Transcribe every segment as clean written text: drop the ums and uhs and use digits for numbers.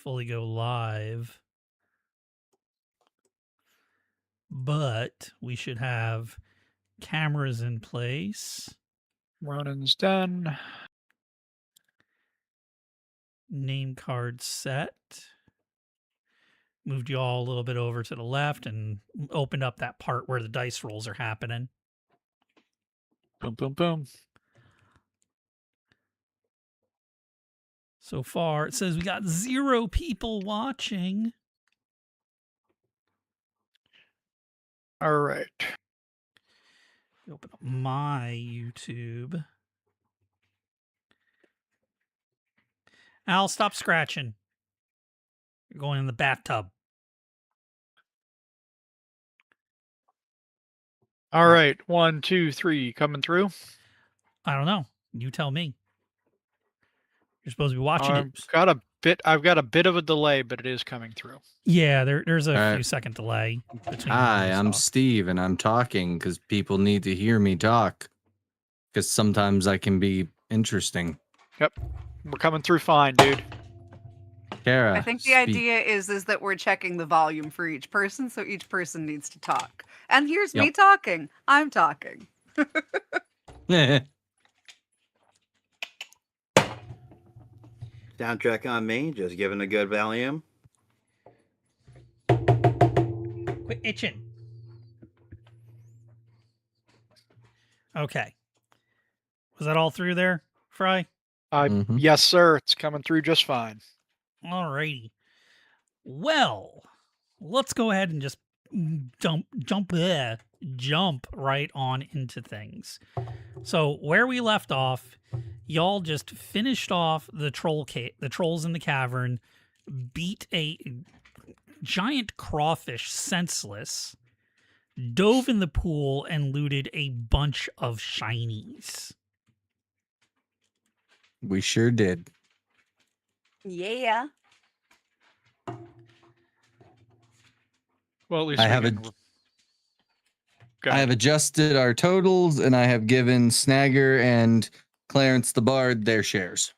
fully go live. But we should have cameras in place. Ronin's done. Name card set. Moved you all a little bit over to the left and opened up that part where the dice rolls are happening. Boom, boom, boom. So far, it says we got 0 people watching. All right. Open up my YouTube. Al, stop scratching. You're going in the bathtub. All right. 1, 2, 3 coming through. I don't know. You tell me. You're supposed to be watching it. I've got a bit of a delay, but it is coming through. Yeah, there's a All few second delay between. Hi, I'm Steve, and I'm talking because people need to hear me talk. Because sometimes I can be interesting. Yep, we're coming through fine, dude. Kara, I think the idea is that we're checking the volume for each person, so each person needs to talk. And here's me talking. I'm talking. Soundtrack on me, just giving a good volume. Quit itching. Okay. Was that all through there, Fry? Yes, sir. It's coming through just fine. Alrighty. Well, let's go ahead and just jump right on into things. So where we left off, y'all just finished off the trolls in the cavern, beat a giant crawfish senseless, dove in the pool, and looted a bunch of shinies. We sure did. Yeah. Well, at least I have adjusted our totals, and I have given Snagger and Clarence the Bard their shares.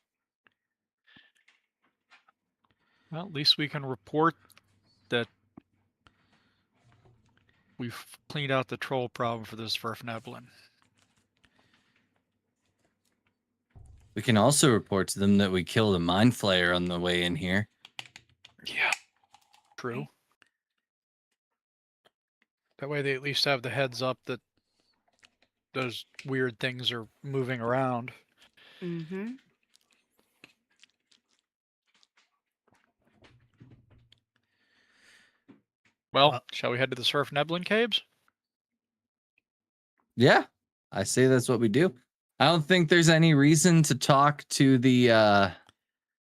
Well, at least we can report that we've cleaned out the troll problem for this Sverfneblin. We can also report to them that we killed a mind flayer on the way in here. Yeah. True. That way they at least have the heads up that those weird things are moving around. Mm-hmm. Well, shall we head to the Sverfneblin caves? Yeah, I say that's what we do. I don't think there's any reason to talk to the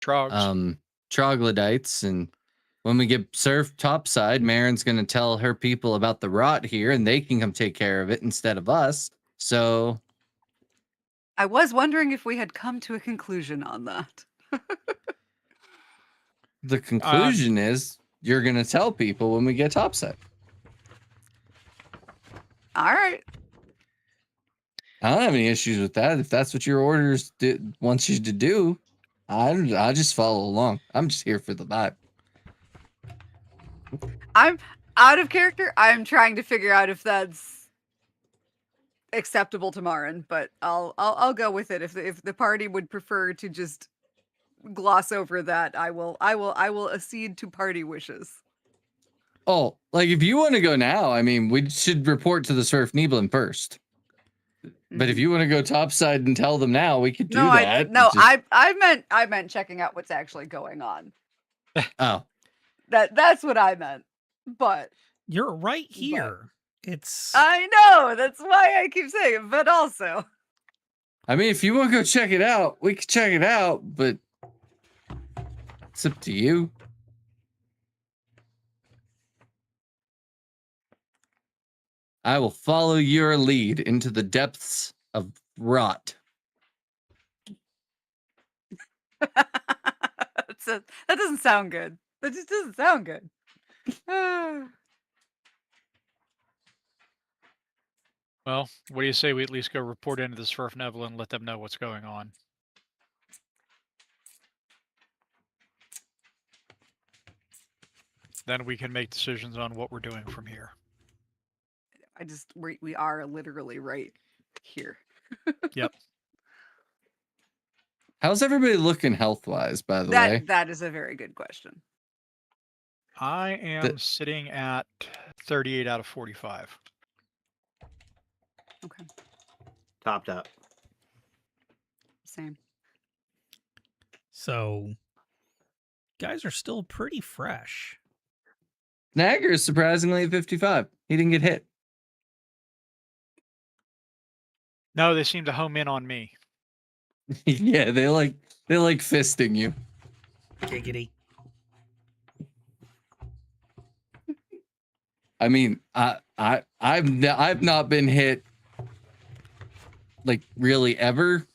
troglodytes, and when we get surf topside, Marin's going to tell her people about the rot here, and they can come take care of it instead of us. So I was wondering if we had come to a conclusion on that. the conclusion is you're going to tell people when we get topside. All right. I don't have any issues with that. If that's what your orders wants you to do, I just follow along. I'm just here for the vibe. I'm out of character. I'm trying to figure out if that's acceptable to Marin, but I'll go with it. If the party would prefer to just gloss over that, I will accede to party wishes. Oh, like if you want to go now, I mean, we should report to the Sverfneblin first. But if you want to go topside and tell them now, we could do that. I meant checking out what's actually going on. Oh. That's what I meant. But you're right here. I know, that's why I keep saying it, but also. I mean, if you want to go check it out, we can check it out, but it's up to you. I will follow your lead into the depths of rot. That doesn't sound good. That just doesn't sound good. Well, what do you say we at least go report into the Sverfneblin and let them know what's going on? Then we can make decisions on what we're doing from here. We are literally right here. Yep. How's everybody looking health-wise, by the way? That is a very good question. I am sitting at 38 out of 45. Okay, Topped up. same. So, guys are still pretty fresh. Snagger is surprisingly at 55. He didn't get hit. No, they seem to home in on me. Yeah, they like fisting you. Giggity. I mean, I've not been hit like really ever.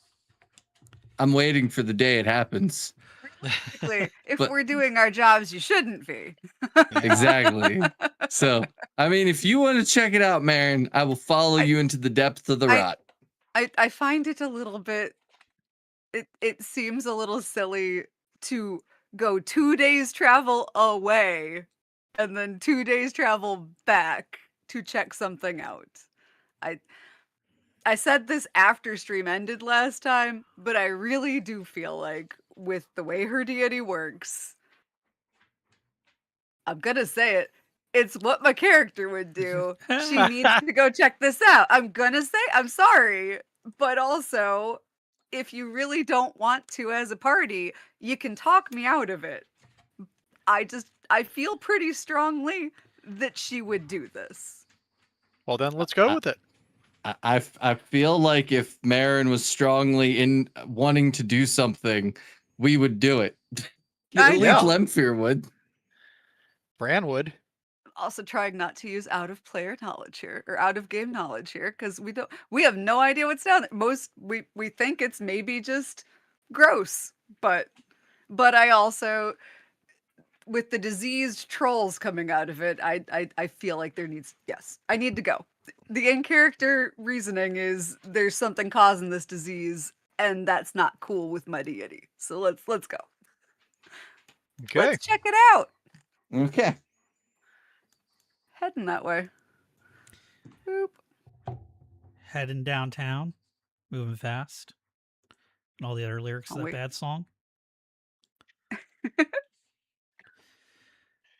I'm waiting for the day it happens. Basically, if But- we're doing our jobs, you shouldn't be. Exactly. So, I mean, if you want to check it out, Marin, I will follow you into the depths of the rot. I find it a little bit. It seems a little silly to go 2 days travel away and then 2 days travel back to check something out. I said this after stream ended last time, but I really do feel like with the way her deity works, I'm gonna say it. It's what my character would do. She needs to go check this out. I'm gonna say, I'm sorry. But also, if you really don't want to as a party, you can talk me out of it. I feel pretty strongly that she would do this. Well, then let's go with it. I feel like if Marin was strongly in wanting to do something, we would do it. I At least know. Lemfear would. Branwood. Also trying not to use out of player knowledge here or out of game knowledge here because we have no idea what's down there. We think it's maybe just gross, but I also, with the diseased trolls coming out of it, I feel like I need to go. The in character reasoning is there's something causing this disease and that's not cool with my deity. So let's go. Okay. Let's check it out. Okay. Heading that way. Boop. Heading downtown, moving fast. And all the other lyrics of Oh, that wait. bad song.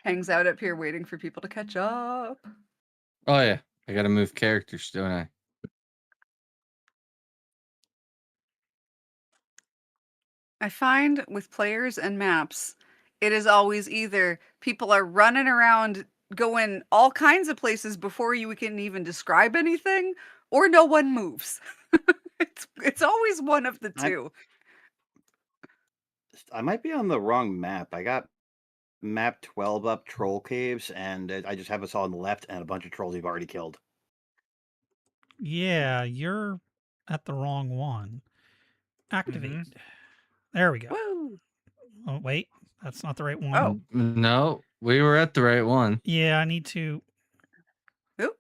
Hangs out up here waiting for people to catch up. Oh yeah, I gotta move characters, don't I? I find with players and maps, it is always either people are running around going all kinds of places before you can even describe anything, or no one moves. It's always one of the two. I might be on the wrong map. I got map 12 up, Troll Caves, and I just have us all on the left and a bunch of trolls you've already killed. Yeah, you're at the wrong one. Activate. There we go. Woo! Oh, wait. That's not the right one. Oh. No, we were at the right one. Yeah, I need to. Oop.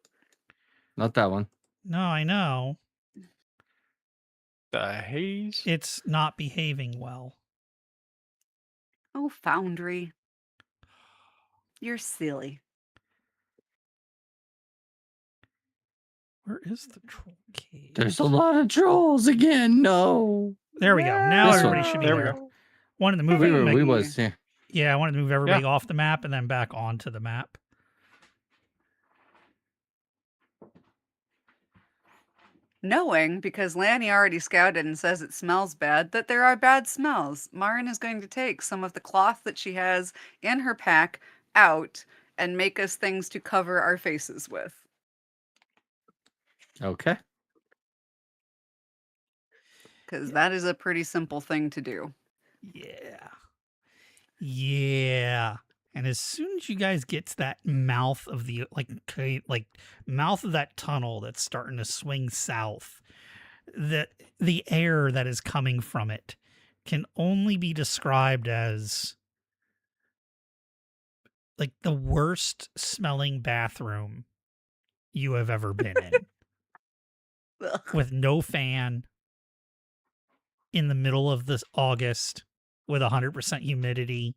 Not that one. No, I know. The haze. It's not behaving well. Oh, Foundry. You're silly. Where is the troll cave? There's a lot of trolls again. No. There we go. Now This everybody one. should be There we there. go. Wanted to move We it. were. We back- was. Yeah. Yeah, I wanted to move everybody off the map and then back onto the map. Knowing, because Lanny already scouted and says it smells bad, that there are bad smells, Marin is going to take some of the cloth that she has in her pack out and make us things to cover our faces with. Okay. Because that is a pretty simple thing to do. Yeah. Yeah. And as soon as you guys get to that mouth of the like mouth of that tunnel that's starting to swing south, the air that is coming from it can only be described as like the worst smelling bathroom you have ever been in. Ugh. With no fan in the middle of this August with 100% humidity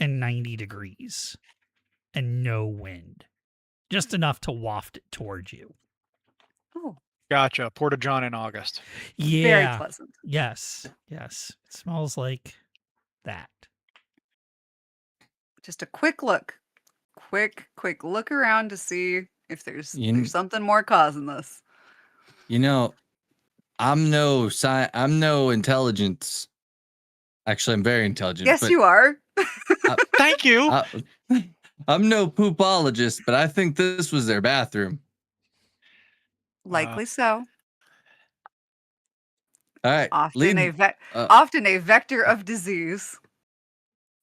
and 90 degrees and no wind. Just enough to waft it towards you. Oh, Gotcha. Porta John in August. very Yeah. pleasant. Yes. Yes. It smells like that. Just a quick look. Quick look around to see if there's You- something more causing this. You know, I'm no intelligence. Actually, I'm very intelligent. Yes, but you are. Thank you. I'm no poopologist, but I think this was their bathroom. Likely so. All right. Often lead- often a vector of disease.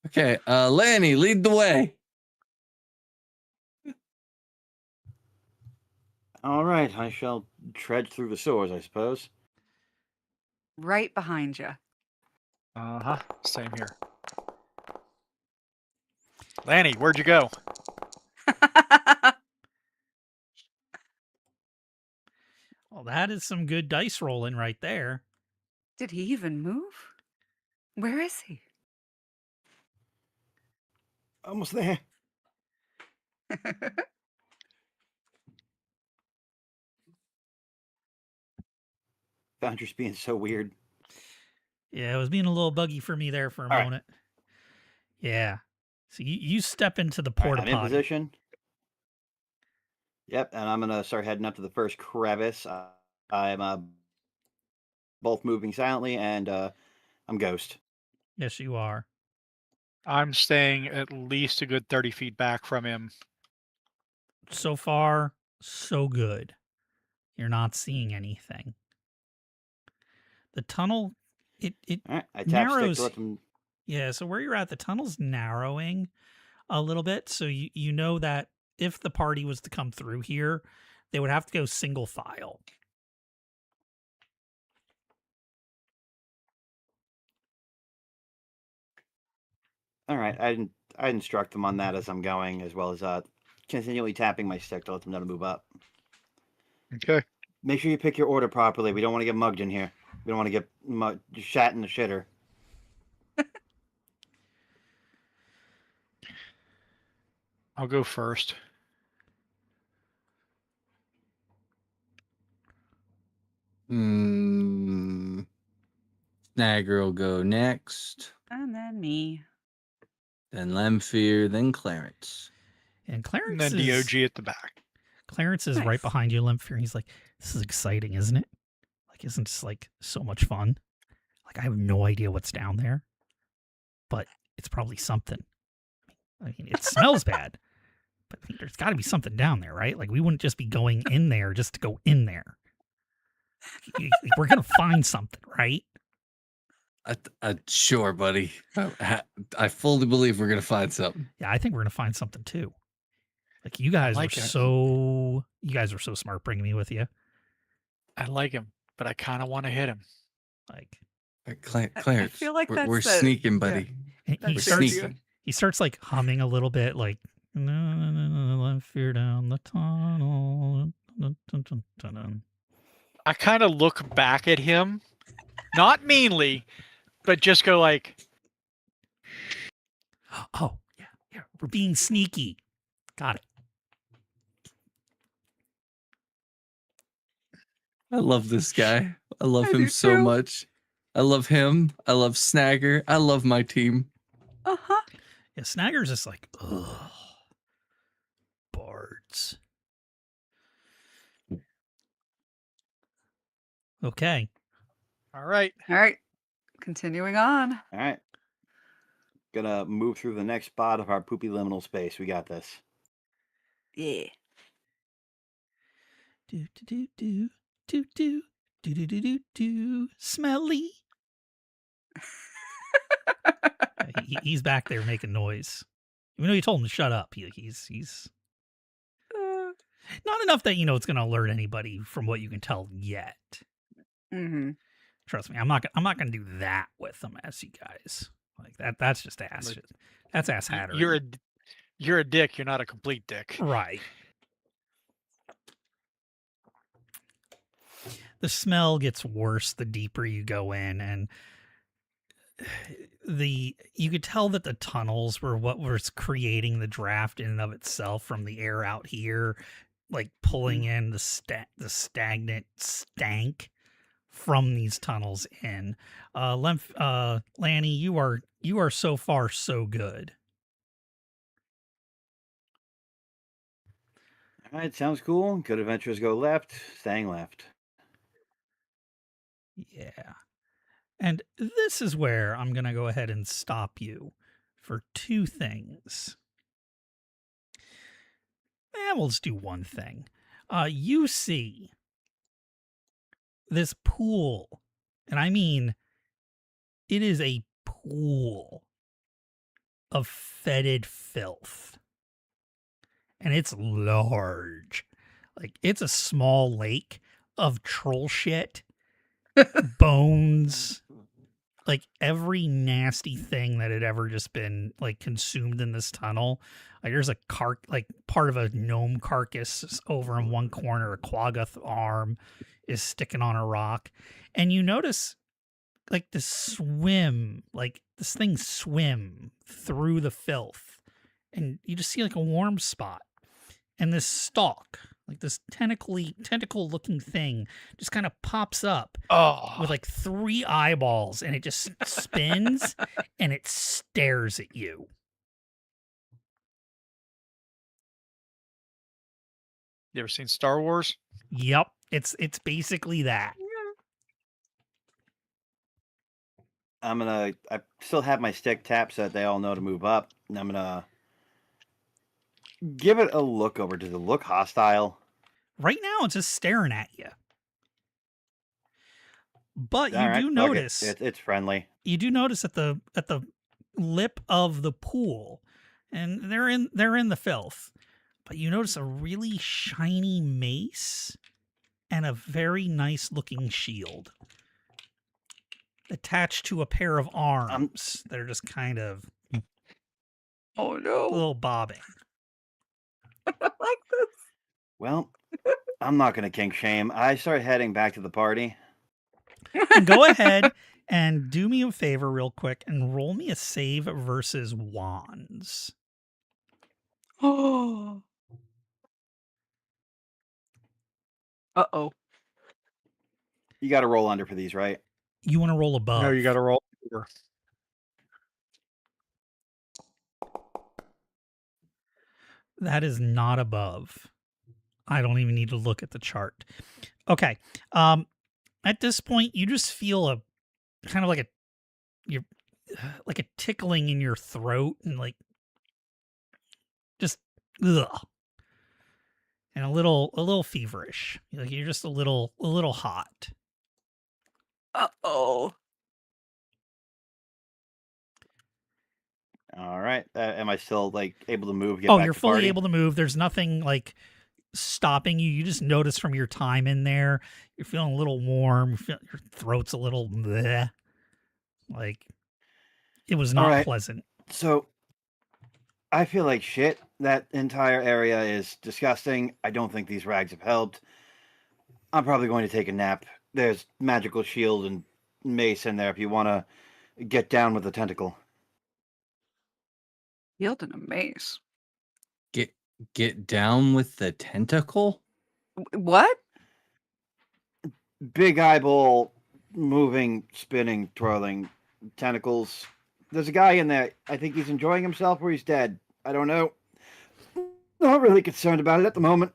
Okay, Lanny, lead the way. All right, I shall tread through the sewers, I suppose. Right behind you. Same here. Lanny, where'd you go? Well, that is some good dice rolling right there. Did he even move? Where is he? Almost there. Foundry's being so weird. Yeah, it was being a little buggy for me there for a All right. moment. Yeah. So you step into the All porta right, I'm in potty. position. Yep, and I'm gonna start heading up to the first crevice. I'm both moving silently, and I'm Ghost. Yes, you are. I'm staying at least a good 30 feet back from him. So far, so good. You're not seeing anything. The tunnel, it All right, I tap stick narrows. to let them. Yeah, so where you're at, the tunnel's narrowing a little bit. So you know that if the party was to come through here, they would have to go single file. All right, I instruct them on that as I'm going, as well as continually tapping my stick to let them know to move up. Okay. Make sure you pick your order properly. We don't want to get mugged in here. We don't want to get shat in the shitter. I'll go first. Snagger will go next. And then me. Then Lemfear, then Clarence. And And Clarence then is DOG at the back. Clarence is right Nice. behind you, Limfer. He's like, "This is exciting, isn't it? Like, isn't this like so much fun? Like, I have no idea what's down there, but it's probably something. I mean, it smells bad, but I mean, there's got to be something down there, right? Like, we wouldn't just be going in there just to go in there. We're gonna find something, right? Sure, buddy. I fully believe we're gonna find something. Yeah, I think we're gonna find something too. Like, you guys like were it. so smart bringing me with you. I like him, but I kind of want to hit him. Like, Clarence, feel like we're that's the- sneaking, yeah. buddy. he We're starts. sneaking. He starts like humming a little bit, like "Let's fear down the tunnel." Dun, dun, dun, dun, dun. I kind of look back at him, not meanly, but just go like, Oh yeah, we're being sneaky. Got it. I love this guy. I love I him do so too. much. I love him. I love Snagger. I love my team. Uh-huh. Yeah, Snagger's just like, ugh, bards. Okay. all right. All right. Continuing on. All right. Gonna move through the next spot of our poopy liminal space. We got this. Yeah. Do do do do do do do do do do do. Smelly. He's back there making noise. Even though you told him to shut up, he's not enough that you know it's going to alert anybody from what you can tell yet. Mm-hmm. Trust me, I'm not going to do that with them as you guys. Like that. That's just ass. Like, That's ass hattery. You're a dick. You're not a complete dick. Right. The smell gets worse the deeper you go in, and you could tell that the tunnels were what was creating the draft in and of itself from the air out here, like pulling in the stagnant stank from these tunnels in. Lanny, you are so far so good. All right, sounds cool. Good adventures go left, staying left. Yeah. And this is where I'm going to go ahead and stop you for two things. We'll just do one thing. You see this pool, and I mean, it is a pool of fetid filth. And it's large. Like, it's a small lake of troll shit, bones, like every nasty thing that had ever just been like consumed in this tunnel. Like, there's a part of a gnome carcass over in one corner. A quaggoth arm is sticking on a rock, and you notice like this thing swim through the filth, and you just see like a warm spot, and this stalk, like this tentacle looking thing, just kind of pops up with like 3 eyeballs, and it just spins and it stares at you. You ever seen Star Wars? Yep, it's basically that. I still have my stick tapped so that they all know to move up. And I'm gonna give it a look over. Does it look hostile? Right now, it's just staring at you. But All you right, do fuck notice it's friendly. you do notice at the lip of the pool, and they're in the filth, but you notice a really shiny mace and a very nice looking shield attached to a pair of arms that are just kind of Oh a no. little bobbing. I like this. Well, I'm not gonna kink shame. I start heading back to the party. And go ahead and do me a favor real quick and roll me a save versus wands. Oh. Uh-oh. You got to roll under for these, right? You want to roll above. No, you got to roll over. That is not above. I don't even need to look at the chart. Okay. At this point, you just feel a kind of like a tickling in your throat, and like just ugh, and a little feverish. Like, you're just a little hot. Uh-oh. All right. Am I still like able to move? Oh, you're fully able to move. There's nothing like stopping you. You just notice from your time in there, you're feeling a little warm. Your throat's a little bleh. Like, it was not right. pleasant. So I feel like shit. That entire area is disgusting. I don't think these rags have helped. I'm probably going to take a nap. There's magical shield and mace in there if you want to get down with the tentacle. Yielding a mace. Get down with the tentacle? What? Big eyeball, moving, spinning, twirling tentacles. There's a guy in there. I think he's enjoying himself or he's dead. I don't know. Not really concerned about it at the moment.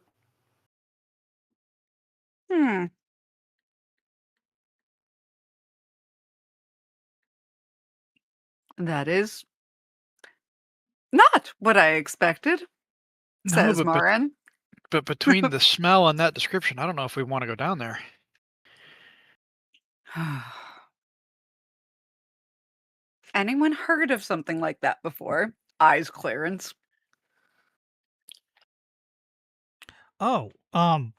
That is not what I expected, No, says but- Marin. But between the smell and that description, I don't know if we want to go down there. Anyone heard of something like that before? Eyes clearance. Oh, I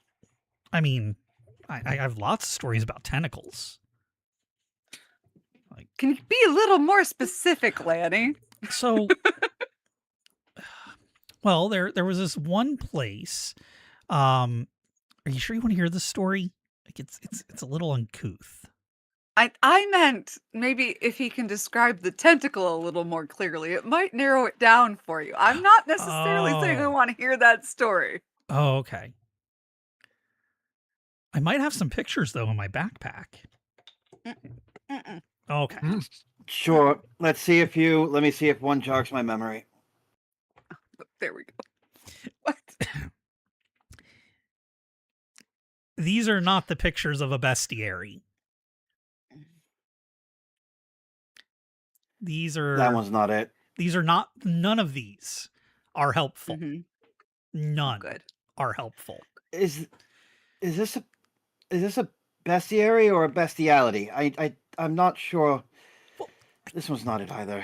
mean, I have lots of stories about tentacles. Can you be a little more specific, Lanny? So, well, there was this one place. Are you sure you want to hear this story? Like, it's a little uncouth. I meant maybe if he can describe the tentacle a little more clearly, it might narrow it down for you. I'm not necessarily saying I Oh. want to hear that story. Oh, okay. I might have some pictures though in my backpack. Mm-mm. Okay. Sure. Let me see if one jogs my memory. There we go. What? These are not the pictures of a bestiary. These are That one's not it. These are not. None of these are helpful. Mhm. None Good. are helpful. Is this a bestiary or a bestiality? I'm not sure. Well, This one's not it either.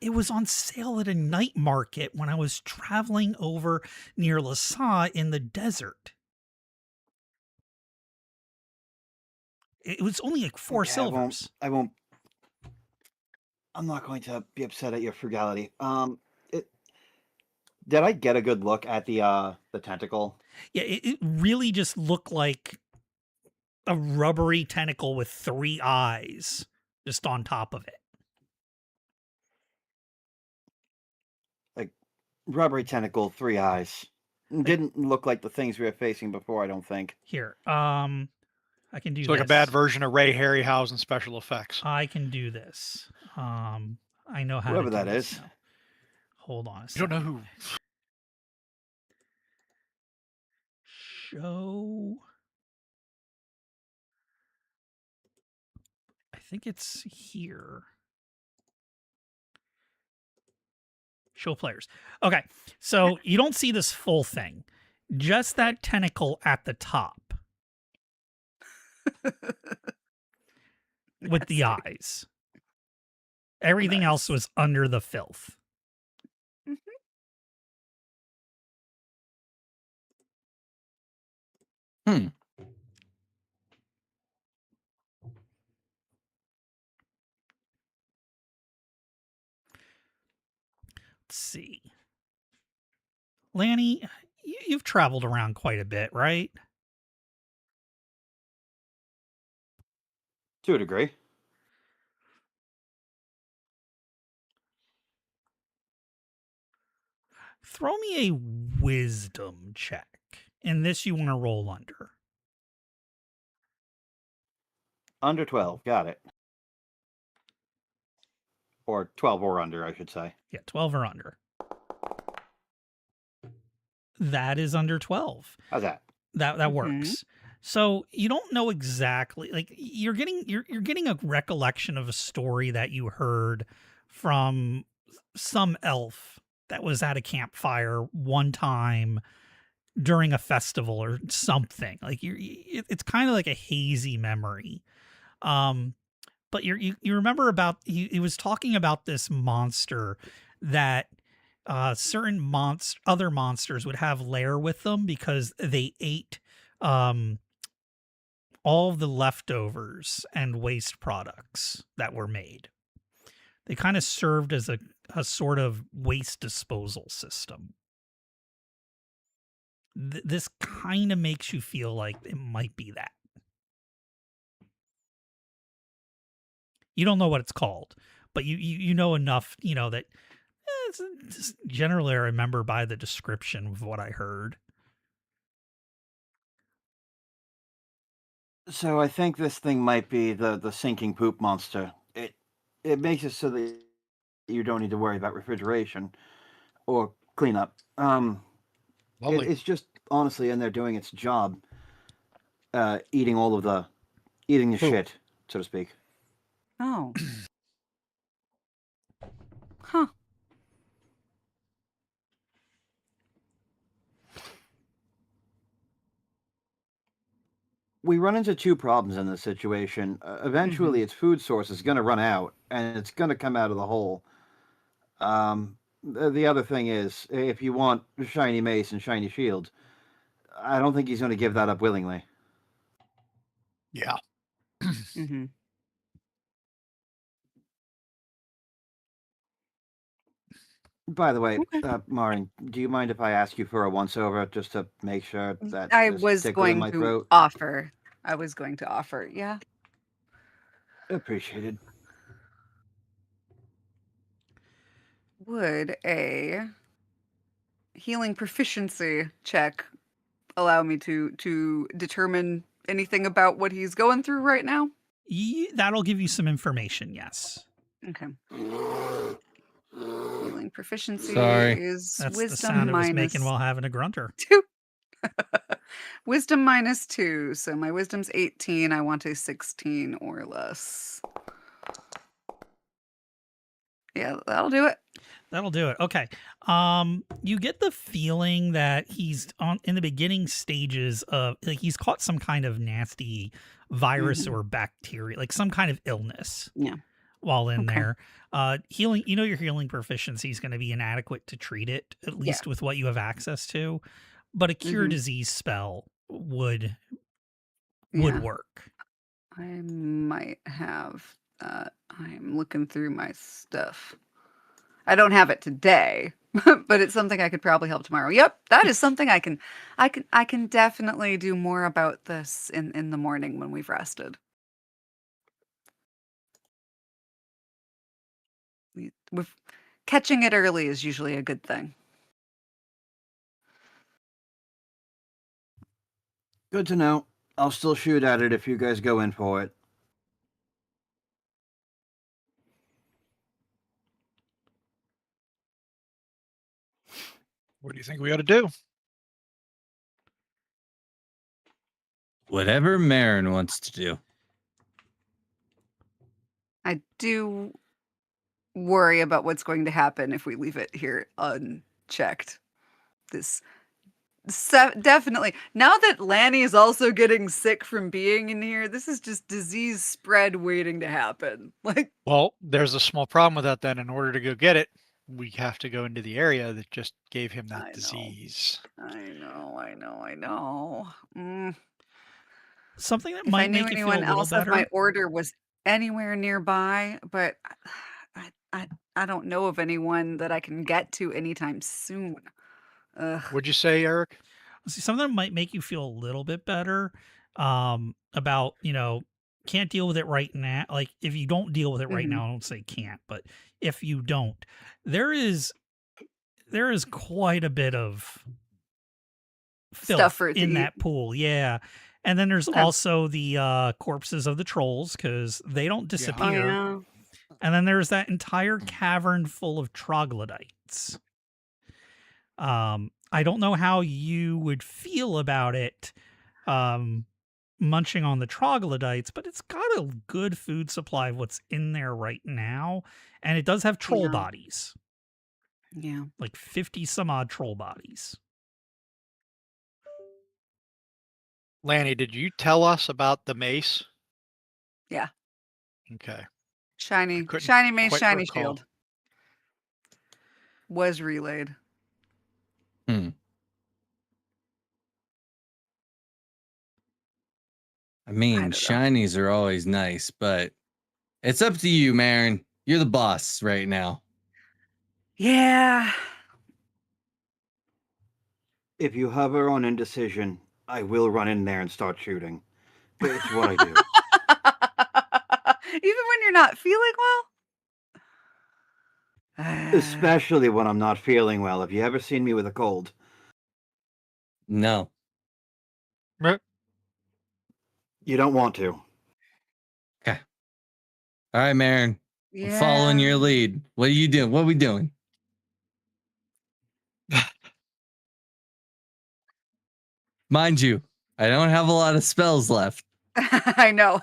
It was on sale at a night market when I was traveling over near Lhasa in the desert. It was only like 4 Okay, silvers. I won't. I'm not going to be upset at your frugality. Did I get a good look at the tentacle? Yeah, it really just looked like a rubbery tentacle with 3 eyes just on top of it. Like rubbery tentacle, 3 eyes. Didn't look like the things we were facing before, I don't think. Here, I can do It's this. like a bad version of Ray Harryhausen special effects. I can do this. I know how Whoever to do that this is. now. Hold on a You second. don't know who. Show. I think it's here. Show players. Okay, so you don't see this full thing, just that tentacle at the top with the That's eyes. Everything else Nice. was under the filth. Mhm. Hmm. Let's see. Lanny, you've traveled around quite a bit, right? To a degree. Throw me a wisdom check. And this you want to roll under. Under 12, got it. Or 12 or under, I should say. Yeah, 12 or under. That is under 12. How's that? That Mhm. works. So you don't know exactly, like you're getting a recollection of a story that you heard from some elf that was at a campfire one time during a festival or something. Like it's kind of like a hazy memory. But you remember about he was talking about this monster that certain other monsters would have lair with them because they ate all of the leftovers and waste products that were made. They kind of served as a sort of waste disposal system. This kind of makes you feel like it might be that. You don't know what it's called, but you know enough, that it's just generally I remember by the description of what I heard. So I think this thing might be the sinking poop monster. It makes it so that you don't need to worry about refrigeration or cleanup. Lovely. It's just honestly in there doing its job, eating the Poop. shit, so to speak. Oh. Huh. We run into 2 problems in this situation. Eventually, its food source is going to run out, and it's going to come out of the hole. The other thing is, if you want shiny mace and shiny shield, I don't think he's going to give that up willingly. Yeah. Mm-hmm. By the way, Okay. Maureen, do you mind if I ask you for a once-over just to make sure that I this was tickle in going my to throat? offer. I was going to offer. Yeah. Appreciated. Would a healing proficiency check allow me to determine anything about what he's going through right now? That'll give you some information, yes. Okay. Healing proficiency Sorry. is That's the wisdom sound it was minus making while having a grunter. 2. Wisdom minus 2. So my wisdom's 18. I want a 16 or less. Yeah, that'll do it. That'll do it. Okay. You get the feeling that he's in the beginning stages of, like, he's caught some kind of nasty virus or bacteria, like some kind of illness. Yeah. While in Okay. there, healing, your healing proficiency is going to be inadequate to treat it, at least with what you have access to. But a cure disease spell would Yeah. work. I might have. I'm looking through my stuff. I don't have it today, but it's something I could probably help tomorrow. Yep, that is something I can definitely do more about this in the morning when we've rested. With catching it early is usually a good thing. Good to know. I'll still shoot at it if you guys go in for it. What do you think we ought to do? Whatever Marin wants to do. I do worry about what's going to happen if we leave it here unchecked. This definitely, now that Lanny is also getting sick from being in here, this is just disease spread waiting to happen. Like, Well, there's a small problem with that then. In order to go get it, we have to go into the area that just gave him I that know. disease. I know. Something that If I might knew make you feel a anyone little else of better. my order was anywhere nearby, but I don't know of anyone that I can get to anytime soon. Ugh. What'd you say, Eric? See, something that might make you feel a little bit better about, can't deal with it right now. Like, if you don't deal with it right now, I don't say can't, but if you don't, there is quite a bit of filth for it to in eat. that pool. Yeah. And then there's Okay. also the corpses of the trolls, because they don't Oh, disappear. yeah. And then there's that entire cavern full of troglodytes. I don't know how you would feel about it, munching on the troglodytes, but it's got a good food supply of what's in there right now. And it does have troll Yeah. bodies, Yeah. like 50 some odd troll bodies. Lanny, did you tell us about the mace? Yeah. Okay. Shiny couldn't mace, quite shiny recall. shield. Was relayed. I mean, don't know. shinies are always nice, but it's up to you, Marin. You're the boss right now. Yeah. If you hover on indecision, I will run in there and start shooting. It's what I do. Even when you're not feeling well? Especially when I'm not feeling well. Have you ever seen me with a cold? No. You don't want to. Okay. All right, Marin. Yeah. I'm following your lead. What are you doing? What are we doing? Mind you, I don't have a lot of spells left. I know.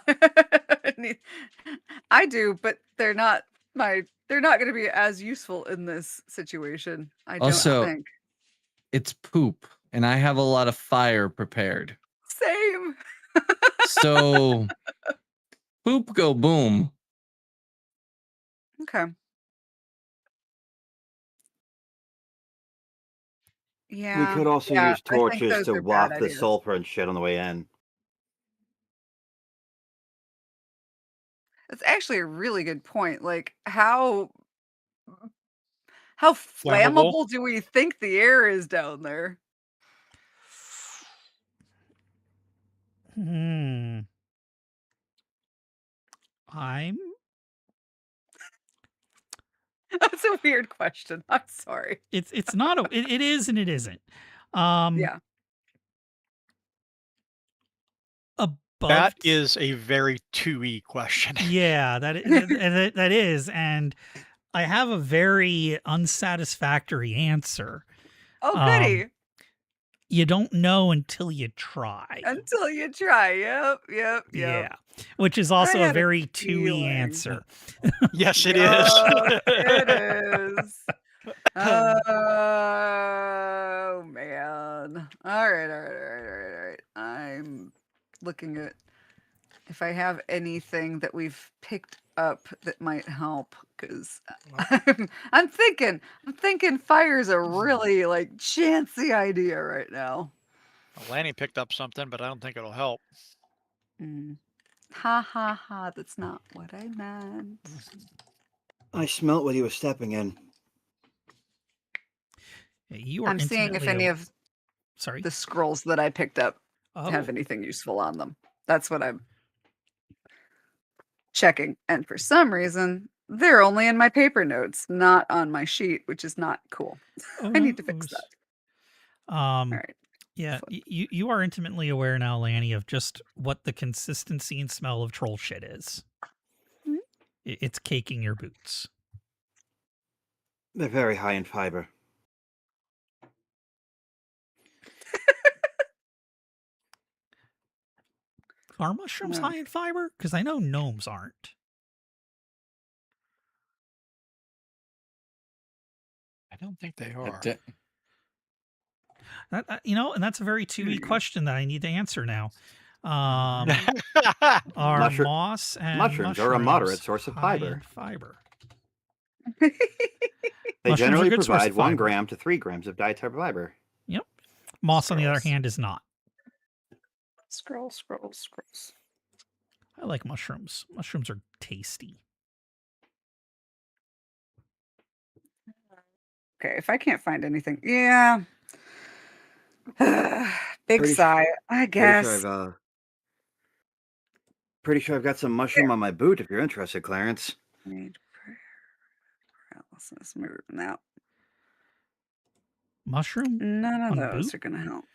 I do, but they're not going to be as useful in this situation. I Also, don't think. It's poop, and I have a lot of fire prepared. Same. So, poop go boom. Okay. Yeah. We could also use I think torches those to are bad waft the ideas. sulfur and shit on the way in. It's actually a really good point. Like, how flammable do we think the air is down there? I'm That's a weird question. I'm sorry. it's not a it is and it isn't. Yeah. Above That is a very 2E question. yeah, that is, and I have a very unsatisfactory answer. Oh, Um, goody. You don't know until you try. Until you try. Yep. Yeah, which is also a had a very 2E feeling. answer. Yes, it Yup, is. it is. Oh man. All right. I'm looking at if I have anything that we've picked up that might help because I'm thinking fire's a really like chancy idea right now. Lanny picked up something, but I don't think it'll help. Ha. That's not what I meant. I smelt what he was stepping in. You are I'm seeing if any of sorry the scrolls that I picked up oh, have anything useful on them. That's what I'm checking. And for some reason, they're only in my paper notes, not on my sheet, which is not cool. oh, I need to fix noes. that. All right. Yeah, Flip. you are intimately aware now, Lanny, of just what the consistency and smell of troll shit is. Mhm. It's caking your boots. They're very high in fiber. Are mushrooms No. high in fiber? Because I know gnomes aren't. I don't think they are. And that's a very 2E question that I need to answer now. Are Mushroom- moss and mushrooms are a moderate mushrooms source of high fiber. in fiber? They Mushrooms are a generally good source provide of 1 fiber. gram to 3 grams of dietary fiber. Yep. Moss, on the other Scrolls. hand, is not. Scrolls. I like mushrooms. Mushrooms are tasty. Okay, if I can't find anything, yeah. Big Pretty sigh, I guess. Pretty sure I've got some mushroom on my boot if you're interested, Clarence. Need paralysis. Move now. Mushroom? None of On those boot? are gonna help.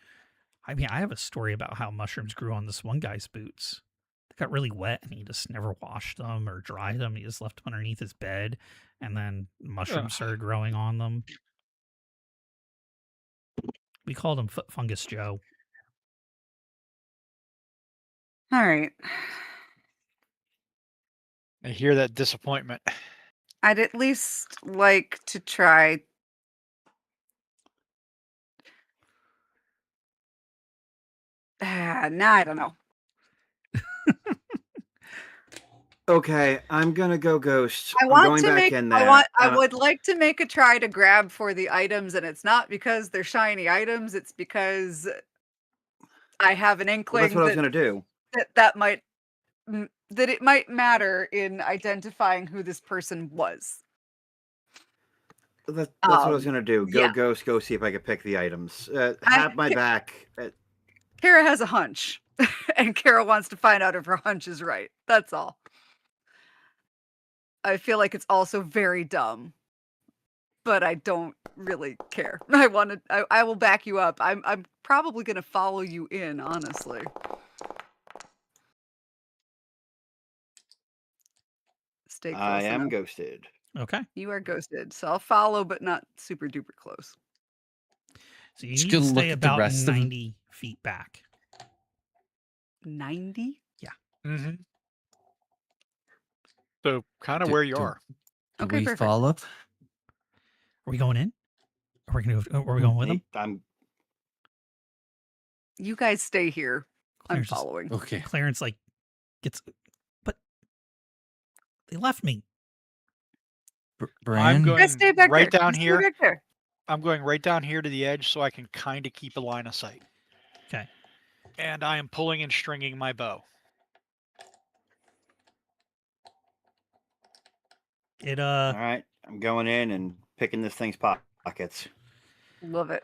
I mean, I have a story about how mushrooms grew on this one guy's boots. They got really wet and he just never washed them or dried them. He just left them underneath his bed and then mushrooms started growing on them. We called him Foot Fungus Joe. All right. I hear that disappointment. I'd at least like to try. Nah, I don't know. Okay, I'm gonna go ghost. I I'm want going to back make. in I there. want. I would like to make a try to grab for the items, and it's not because they're shiny items. It's because I have an Well, inkling that's what I was gonna do. that might that it might matter in identifying who this person was. That's what I was gonna do. Go yeah. ghost. Go see if I can pick the items. I- Have my back. Kara has a hunch, and Kara wants to find out if her hunch is right. That's all. I feel like it's also very dumb, but I don't really care. I will back you up. I'm probably going to follow you in, honestly. Stay close I am enough. ghosted. Okay. You are ghosted, so I'll follow, but not super duper close. So you Just need go to look stay at the about rest of 'em. 90 feet back. 90? Mm-hmm. So kind of Do- where you do- are. Do Okay, we perfect. follow up? Are we going in? Are we going with him? You guys stay here. I'm Clarence just- following. Okay. Clarence gets, but they left me. Brian? I'm You going guys stay back right there. down You stay here. back there. I'm going right down here to the edge so I can kind of keep a line of sight. Okay. And I am pulling and stringing my bow. It All right, I'm going in and picking this thing's pockets. Love it.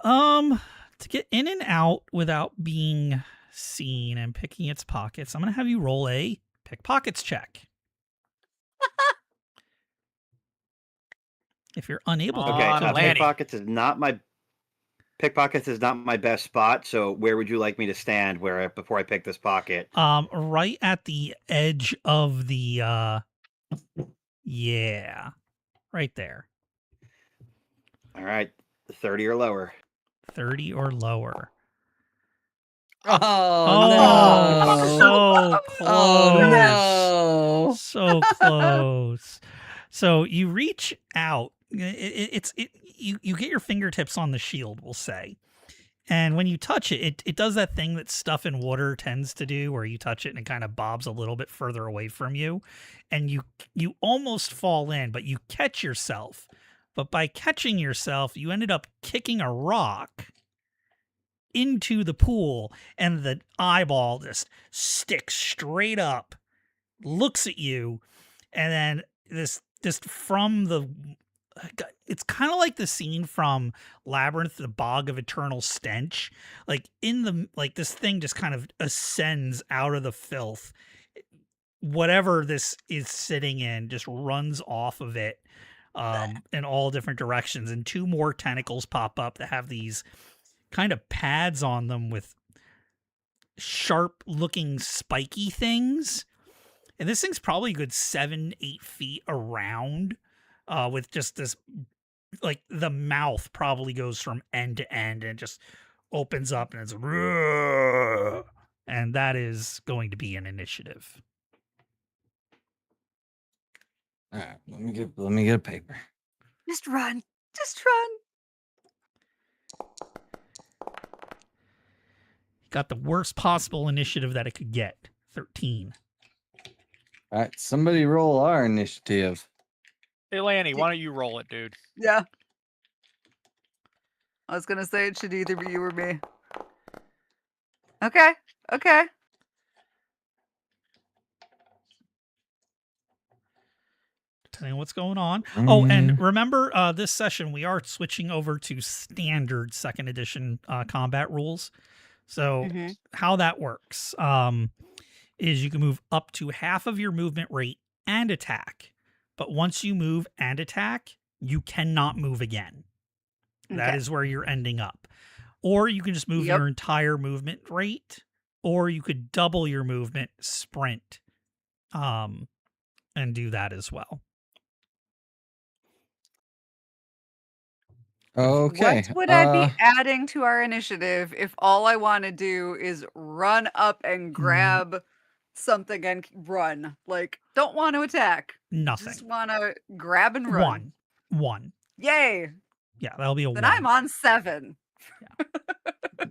to get in and out without being seen and picking its pockets, I'm gonna have you roll a Pickpockets check. If you're unable to Come Okay, on, to Lanny. pickpockets is not my best spot. So where would you like me to stand before I pick this pocket? right at the edge of the yeah, right there. All right, 30 or lower. 30 or lower. Oh, no. So Oh close. So close. So you reach out. You get your fingertips on the shield, we'll say. And when you touch it, it does that thing that stuff in water tends to do, where you touch it and it kind of bobs a little bit further away from you. And you almost fall in, but you catch yourself. But by catching yourself, you ended up kicking a rock into the pool, and the eyeball just sticks straight up, looks at you, and then this from the it's kind of like the scene from Labyrinth, the Bog of Eternal Stench. Like this thing just kind of ascends out of the filth. Whatever this is sitting in just runs off of it in all different directions, and two more tentacles pop up that have these kind of pads on them with sharp looking spiky things. And this thing's probably a good 7-8 feet around, with just this, like, the mouth probably goes from end to end and it just opens up and it's and that is going to be an initiative. All right, let me get a paper. Just run. Just run. Got the worst possible initiative that it could get. 13. All right, somebody roll our initiative. Hey, Lanny, why don't you roll it, dude? Yeah. I was gonna say it should either be you or me. Okay. Okay. Depending on what's going on. Oh, Mm. and remember, this session we are switching over to standard 2nd edition combat rules. So Mhm. how that works is you can move up to half of your movement rate and attack. But once you move and attack, you cannot move again. That Okay. is where you're ending up. Or you can just move Yep. your entire movement rate, or you could double your movement sprint and do that as well. Okay. What would I be adding to our initiative if all I want to do is run up and grab something and run? Like, don't want to attack. Nothing. Just want to grab and run. One. Yay. Yeah, that'll be a Then 1. I'm on 7.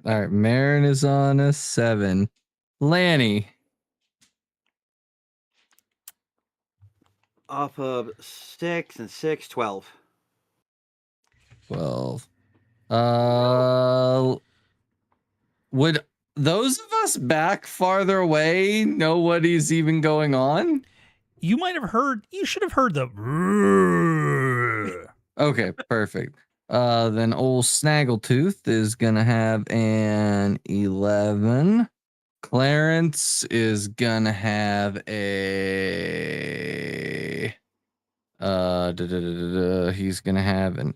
All right, Marin is on a 7. Lanny. Off of 6 and 6, 12. 12. Would those of us back farther away know what is even going on? You should have heard the Okay, perfect. Then old Snaggletooth is gonna have an 11. Clarence is gonna have a he's gonna have an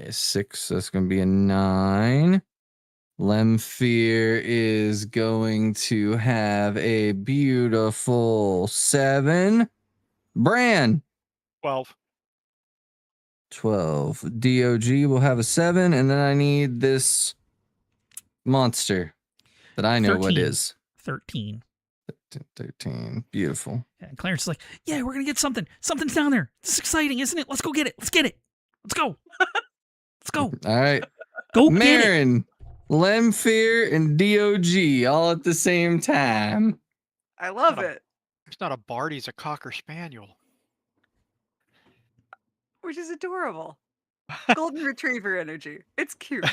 6. That's gonna be a 9. Lemfear is going to have a beautiful 7. Bran. 12. 12. DOG will have a 7, and then I need this monster that I know what 13. is. 13. 13. Beautiful. And Clarence is like, yeah, we're going to get something. Something's down there. This is exciting, isn't it? Let's go get it. Let's get it. Let's go. Let's go. All right. Go get it. Marin, Lemfear, and DOG all at the same time. I love Not a- it. He's not a bard, he's a cocker spaniel. Which is adorable. Golden retriever energy. It's cute.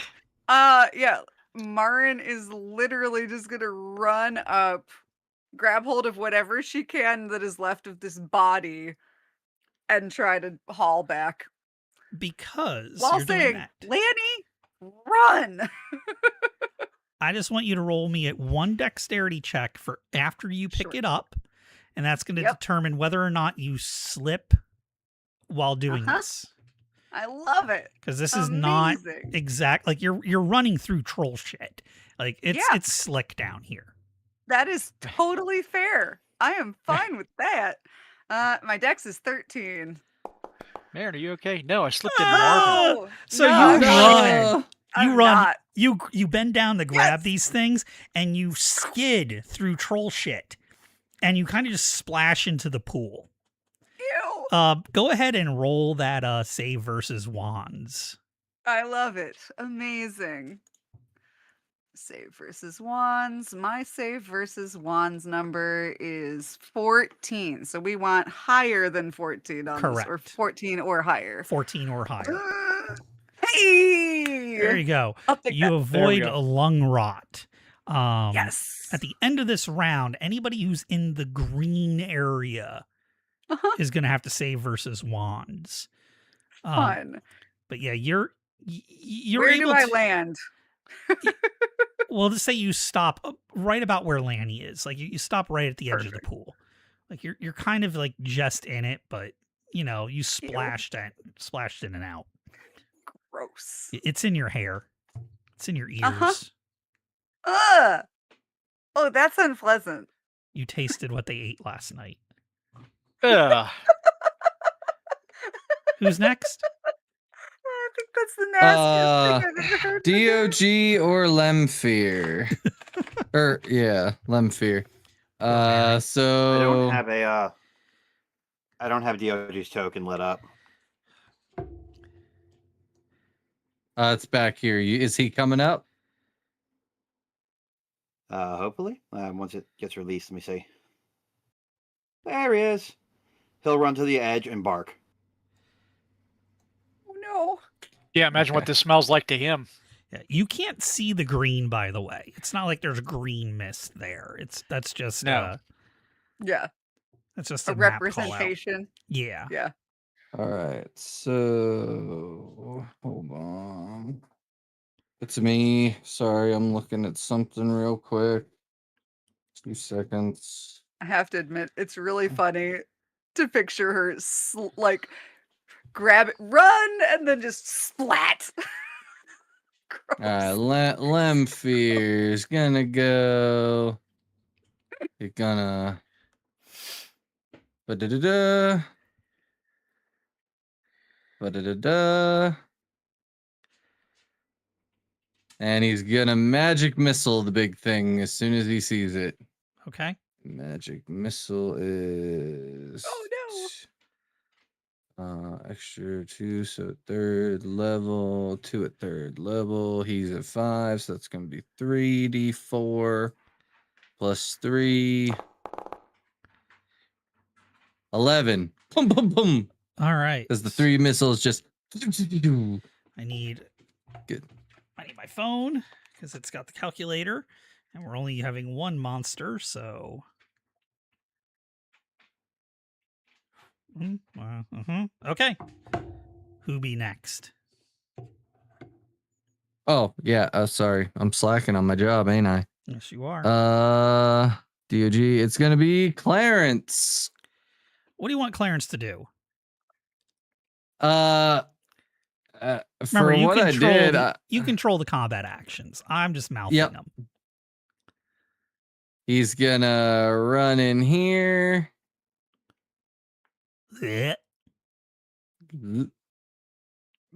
Yeah. Marin is literally just gonna run up, grab hold of whatever she can that is left of this body, and try to haul back. Because While you're doing saying, that, Lanny, run! I just want you to roll me at 1 dexterity check for after you pick Sure. it up. and that's going to Yep. determine whether or not you slip while doing Uh-huh. this. I love it. Because this is not Amazing. exact. Like you're running through troll shit. Like it's Yeah. it's slick down here. That is totally fair. I am fine with that. My dex is 13. Marin, are you okay? No, I slipped in Ah! marble. Oh, So no, you run. I'm You run. not. You bend down to grab Yes. these things, and you skid through troll shit, and you kind of just splash into the pool. Ew. Go ahead and roll that save versus wands. I love it. Amazing. Save versus wands. My save versus wands number is 14. So we want higher than 14 on this, or Correct. 14 or higher. 14 or higher. Hey! There you go. I'll take You that. There we avoid go. a lung rot. Yes. At the end of this round, anybody who's in the green area Uh-huh. is going to have to save versus wands. Fun. But yeah, you're Where able do I to. land? Well, let's say you stop right about where Lanny is. Like you stop right at the edge of the Perfect. pool. Like you're kind of like just in it, but you splashed in and out. Gross. It's in your hair. It's in your ears. Uh-huh. Ugh. Oh, that's unpleasant. You tasted what they ate last night. Ugh. Who's next? I think that's the nastiest thing I've ever heard. DOG or Lemfear? Lemfear. I So don't have DOG's token lit up. it's back here. Is he coming up? Hopefully. Once it gets released, let me see. There he is. He'll run to the edge and bark. Oh no. Yeah, imagine what Okay. this smells like to him. Yeah, you can't see the green, by the way. It's not like there's green mist there. That's just No. Yeah. that's just A a map call out. representation. Yeah. Yeah. All right. So hold on. It's me. Sorry, I'm looking at something real quick. 2 seconds. I have to admit, it's really funny to picture her like grab it, run, and then just splat. Gross. All right, Lemfear's gonna go. He's gonna. Ba-da-da-da. Ba-da-da-da. And he's gonna magic missile the big thing as soon as he sees it. Okay. Magic missile is. Oh, Extra 2, so 3rd level, 2 at 3rd level. He's at 5, so that's gonna be 3d4 plus 3. 11. Boom, boom, boom. All right. Because the 3 missiles just. I need Good. I need my phone because it's got the calculator, and we're only having one monster, so. Okay. Who be next? Oh, yeah. Sorry. I'm slacking on my job, ain't I? Yes, you are. DOG. It's going to be Clarence. What do you want Clarence to do? For Remember, you what I control did, you control the combat actions. I'm just mouthing Yep. them. he's gonna run in here. Blech.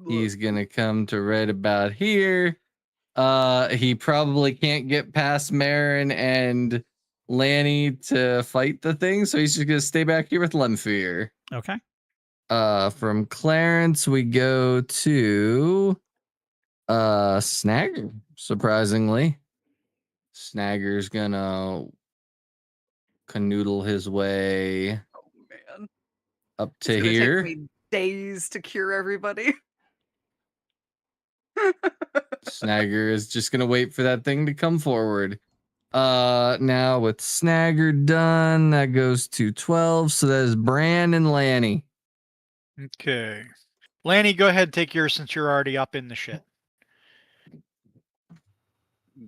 He's gonna come to right about here. He probably can't get past Marin and Lanny to fight the thing, so he's just gonna stay back here with Lemfear. Okay. From Clarence, we go to Snagger. Surprisingly, Snagger's gonna canoodle his way Oh man. up It's to gonna here. take me days to cure everybody. Snagger is just gonna wait for that thing to come forward. Now with Snagger done, that goes to 12. So that is Bran and Lanny. Okay. Lanny, go ahead and take yours since you're already up in the shit.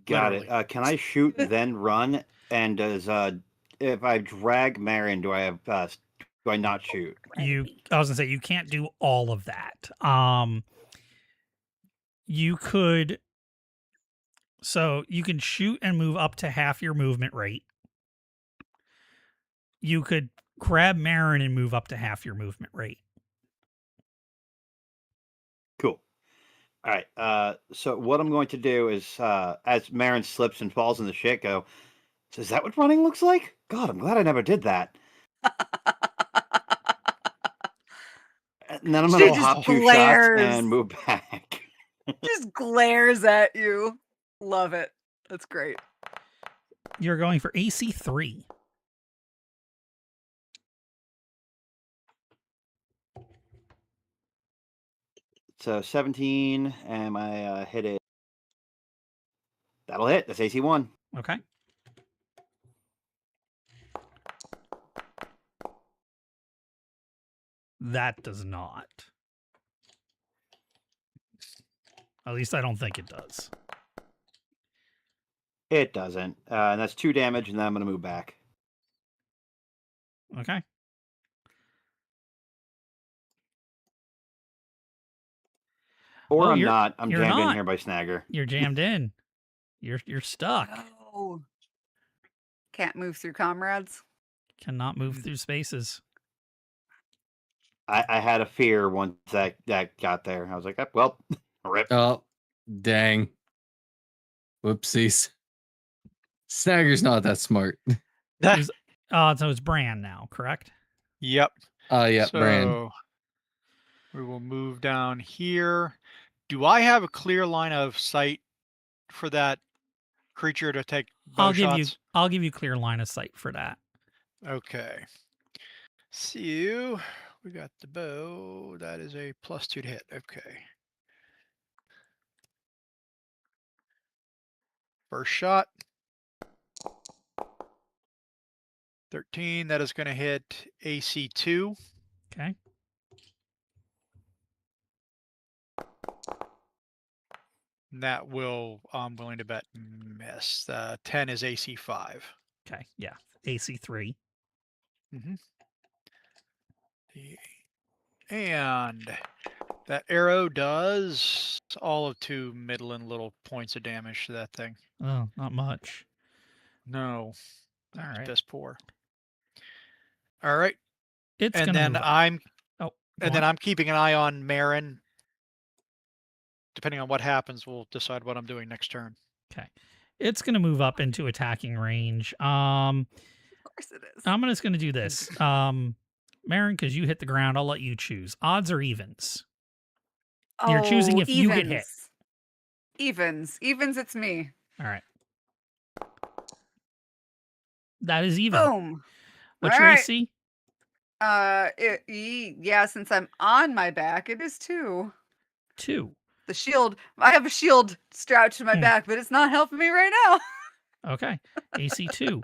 Got Literally. it. Can I shoot then run? And does if I drag Marin, do I have do I not shoot? I was gonna say you can't do all of that. You could. So you can shoot and move up to half your movement rate. You could grab Marin and move up to half your movement rate. Cool. All right. So what I'm going to do is, as Marin slips and falls in the shit, go. So is that what running looks like? God, I'm glad I never did that. And then I'm She gonna just hop 2 shots glares. and move back. Just glares at you. Love it. That's great. You're going for AC 3. So 17, and I hit it. That'll hit. That's AC 1. Okay. That does not. At least I don't think it does. It doesn't. And that's 2 damage, and then I'm gonna move back. Okay. Or Oh, I'm you're- not. I'm you're jammed in not. here by Snagger. You're jammed in. You're stuck. No. Can't move through comrades. Cannot move through spaces. I had a fear once that got there. I was like, well, rip. Oh, dang. Whoopsies. Snagger's not that smart. So it's Bran now, correct? Yep. Yeah, Bran. So we will move down here. Do I have a clear line of sight for that creature to take bow I'll shots? give you clear line of sight for that. Okay. So we got the bow. That is a +2 to hit. Okay. First shot. 13. That is going to hit AC 2. Okay. And that will, I'm willing to bet, miss. 10 is AC 5. Okay. Yeah. AC 3. And that arrow does all of 2 middling little points of damage to that thing. Oh, not much. No. All right. Piss poor. All right. It's And gonna then move up. I'm Oh, and go then on. I'm keeping an eye on Marin. Depending on what happens, we'll decide what I'm doing next turn. Okay. It's gonna move up into attacking range. Of course it is. I'm just gonna do this. Marin, because you hit the ground, I'll let you choose. Odds or evens? You're choosing if you get hit. Evens. Evens, it's me. All right. That is even. Boom. What's All your right. AC? Yeah, since I'm on my back, it is 2. 2. The shield, I have a shield strapped to my Hmm. back, but it's not helping me right now. Okay. AC 2.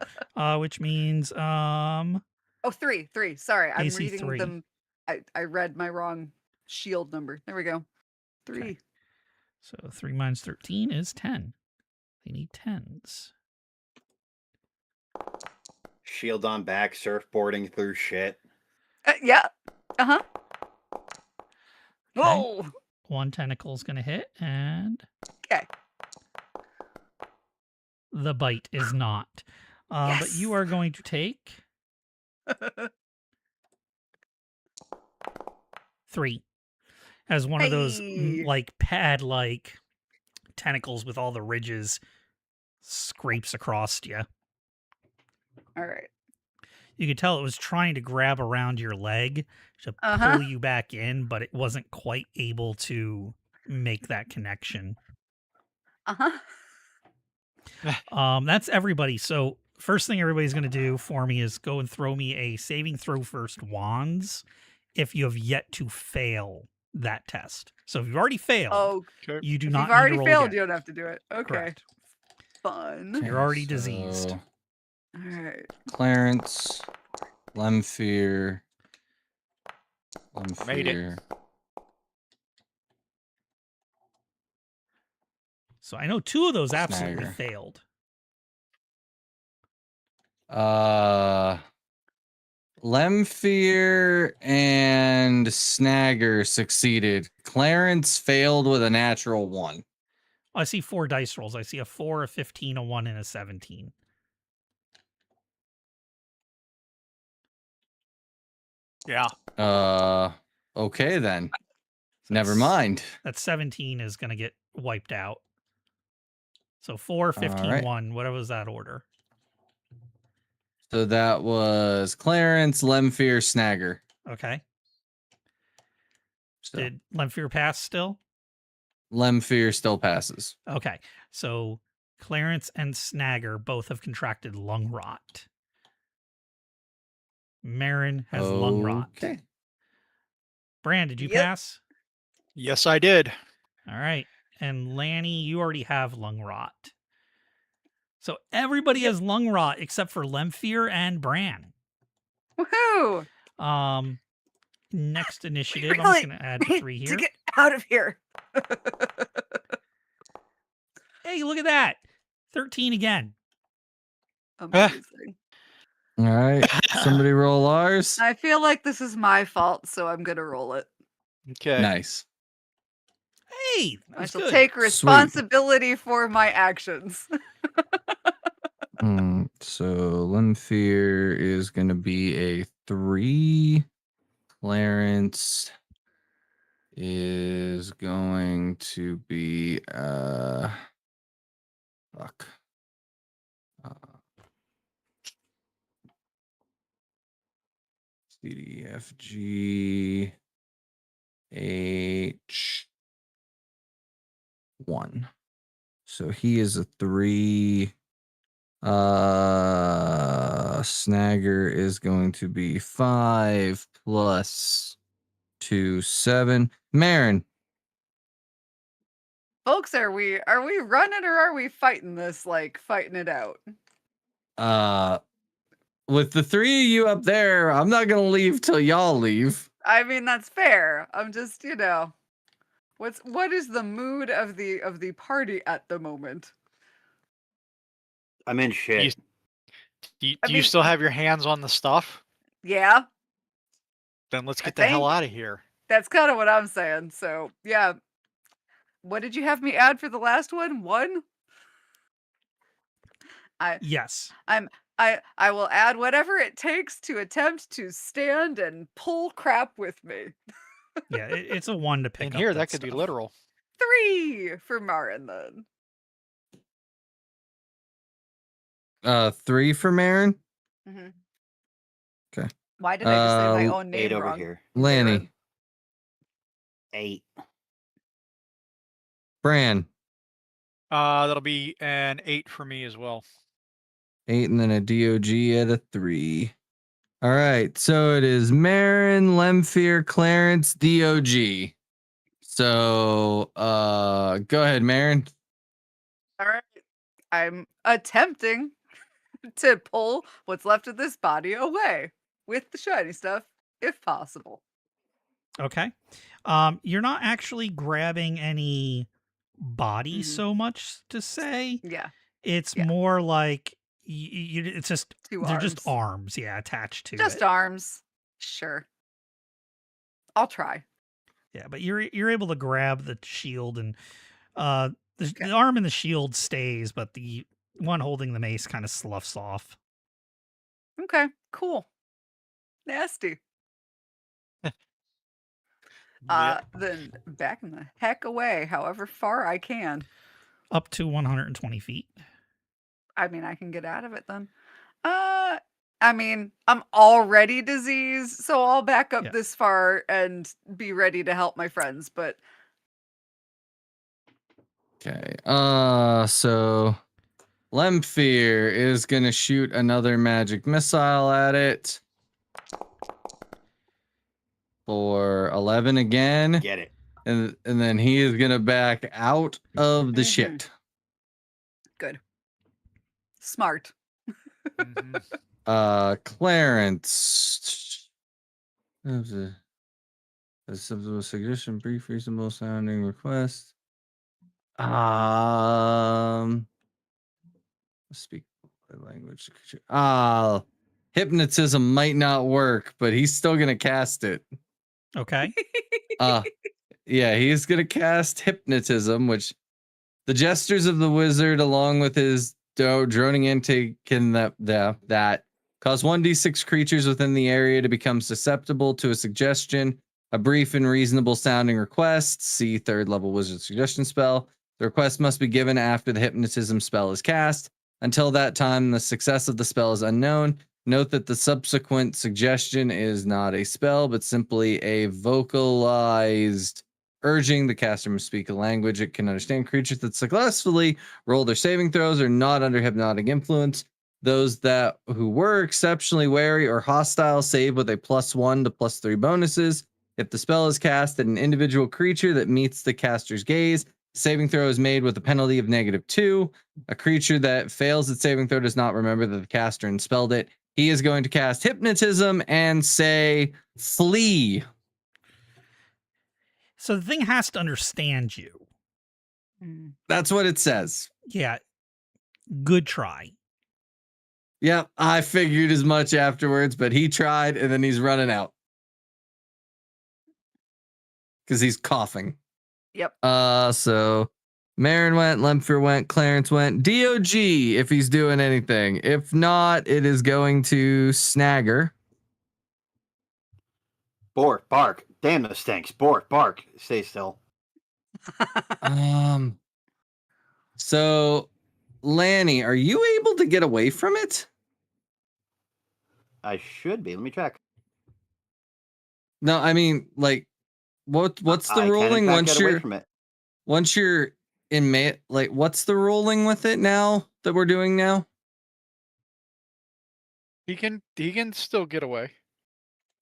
Which means Oh, 3. Sorry, I'm AC reading 3. them. I read my wrong shield number. There we go. 3. Okay. So 3 minus 13 is 10. They need 10s. Shield on back, surfboarding through shit. Yeah. Uh-huh. Okay. Whoa. 1 tentacle is going to hit, and Okay. the bite is not. But you Yes. are going to take 3. As one of those Hey. like pad-like tentacles with all the ridges scrapes across you. All right. You could tell it was trying to grab around your leg to Uh-huh. pull you back in, but it wasn't quite able to make that connection. Uh-huh. That's everybody. So first thing everybody's going to do for me is go and throw me a saving throw first wands if you have yet to fail that test. So if you've already failed, Oh, Okay. you do if not you've need to already roll failed, again. you don't have to do it. Okay. Correct. Fun. You're already diseased. So, All right. Clarence, Lemfear, Made it. Lemfear. So I know 2 of those absolutely Snagger. failed. Lemfear and Snagger succeeded. Clarence failed with a natural 1. I see 4 dice rolls. I see a 4, a 15, a 1, and a 17. Yeah. Okay then. Never That's- mind. That 17 is going to get wiped out. So 4, 15, right. 1. What was that order? So that was Clarence, Lemfear, Snagger. Okay. So Did Lemfear pass still? Lemfear still passes. Okay. So Clarence and Snagger both have contracted lung rot. Marin has lung rot. Okay. Bran, did you Yep. pass? Yes, I did. All right. And Lanny, you already have lung rot. So everybody Yep. has lung rot except for Lemfear and Bran. Woohoo! Next initiative, I'm Really just going to add need 3 to here. get out of here. Hey, look at that. 13 again. Amazing. All right. Somebody roll ours. I feel like this is my fault, so I'm gonna roll it. Okay. Nice. Hey, that I was shall good. take responsibility for my actions. So Lemfear is going to be a 3. Clarence is going to be fuck. C D F G H 1. So he is a 3. Snagger is going to be 5 plus 2, 7. Marin. Folks, are we running or are we fighting this, like fighting it out? With the 3 of you up there, I'm not gonna leave till y'all leave. I mean, that's fair. I'm just, what is the mood of the party at the moment? I'm in shit. Do I you mean- still have your hands on the stuff? Yeah, Then let's I get the hell think. out of here. That's kind of what I'm saying. So yeah. What did you have me add for the last one? 1? Yes. I will add whatever it takes to attempt to stand and pull crap with me. Yeah, it's a 1 to pick In up here, that that could be stuff. literal. 3 for Marin then. 3 for Marin. Mhm. Okay. Why did I just say my own 8 name over wrong? here. Lanny. Baron? 8. Bran. That'll be an 8 for me as well. 8 and then a DOG at a 3. All right. So it is Marin, Lemfear, Clarence, DOG. So go ahead, Marin. All right. I'm attempting to pull what's left of this body away with the shiny stuff, if possible. Okay. You're not actually grabbing any body Mhm. so much to say. Yeah, It's Yeah. more like it's just 2 they're arms. just arms, yeah, attached to Just it. arms. Sure. I'll try. Yeah, but you're able to grab the shield and the Okay. arm and the shield stays, but the one holding the mace kind of sloughs off. Okay, cool. Nasty. Then backing the heck away, however far I can. Up to 120 feet. I mean, I can get out of it then. I mean, I'm already diseased, so I'll back up Yeah. this far and be ready to help my friends, but Okay. So Lemfear is gonna shoot another magic missile at it for 11 again, Get it. and then he is gonna back out of the Mhm. shit. good. Smart. Mhm. Clarence. A simple suggestion, brief, reasonable sounding request. Speak Language. Hypnotism might not work, but he's still gonna cast it. Okay. Yeah, he's gonna cast hypnotism, which the gestures of the wizard, along with his droning intake, can that cause 1d6 creatures within the area to become susceptible to a suggestion. A brief and reasonable sounding request. See third level wizard suggestion spell. The request must be given after the hypnotism spell is cast. Until that time, the success of the spell is unknown. Note that the subsequent suggestion is not a spell, but simply a vocalized urging the caster must speak a language it can understand. Creatures that successfully roll their saving throws are not under hypnotic influence. Those who were exceptionally wary or hostile save with a +1 to +3 bonuses. If the spell is cast at an individual creature that meets the caster's gaze, saving throw is made with a penalty of -2. A creature that fails its saving throw does not remember that the caster unspelled it. He is going to cast hypnotism and say, flee. So the thing has to understand you. That's what it says. Yeah. Good try. Yep, I figured as much afterwards, but he tried and then he's running out. Because he's coughing. Yep. So Marin went, Lemfer went, Clarence went, DOG if he's doing anything. If not, it is going to Snagger. Bork, bark. Damn, those stinks. Bork, bark. Stay still. So Lanny, are you able to get away from it? I should be. Let me check. No, I mean, like, what's the I can, in ruling fact, get away from it. once you're in like, what's the ruling with it now that we're doing now? He can still get away.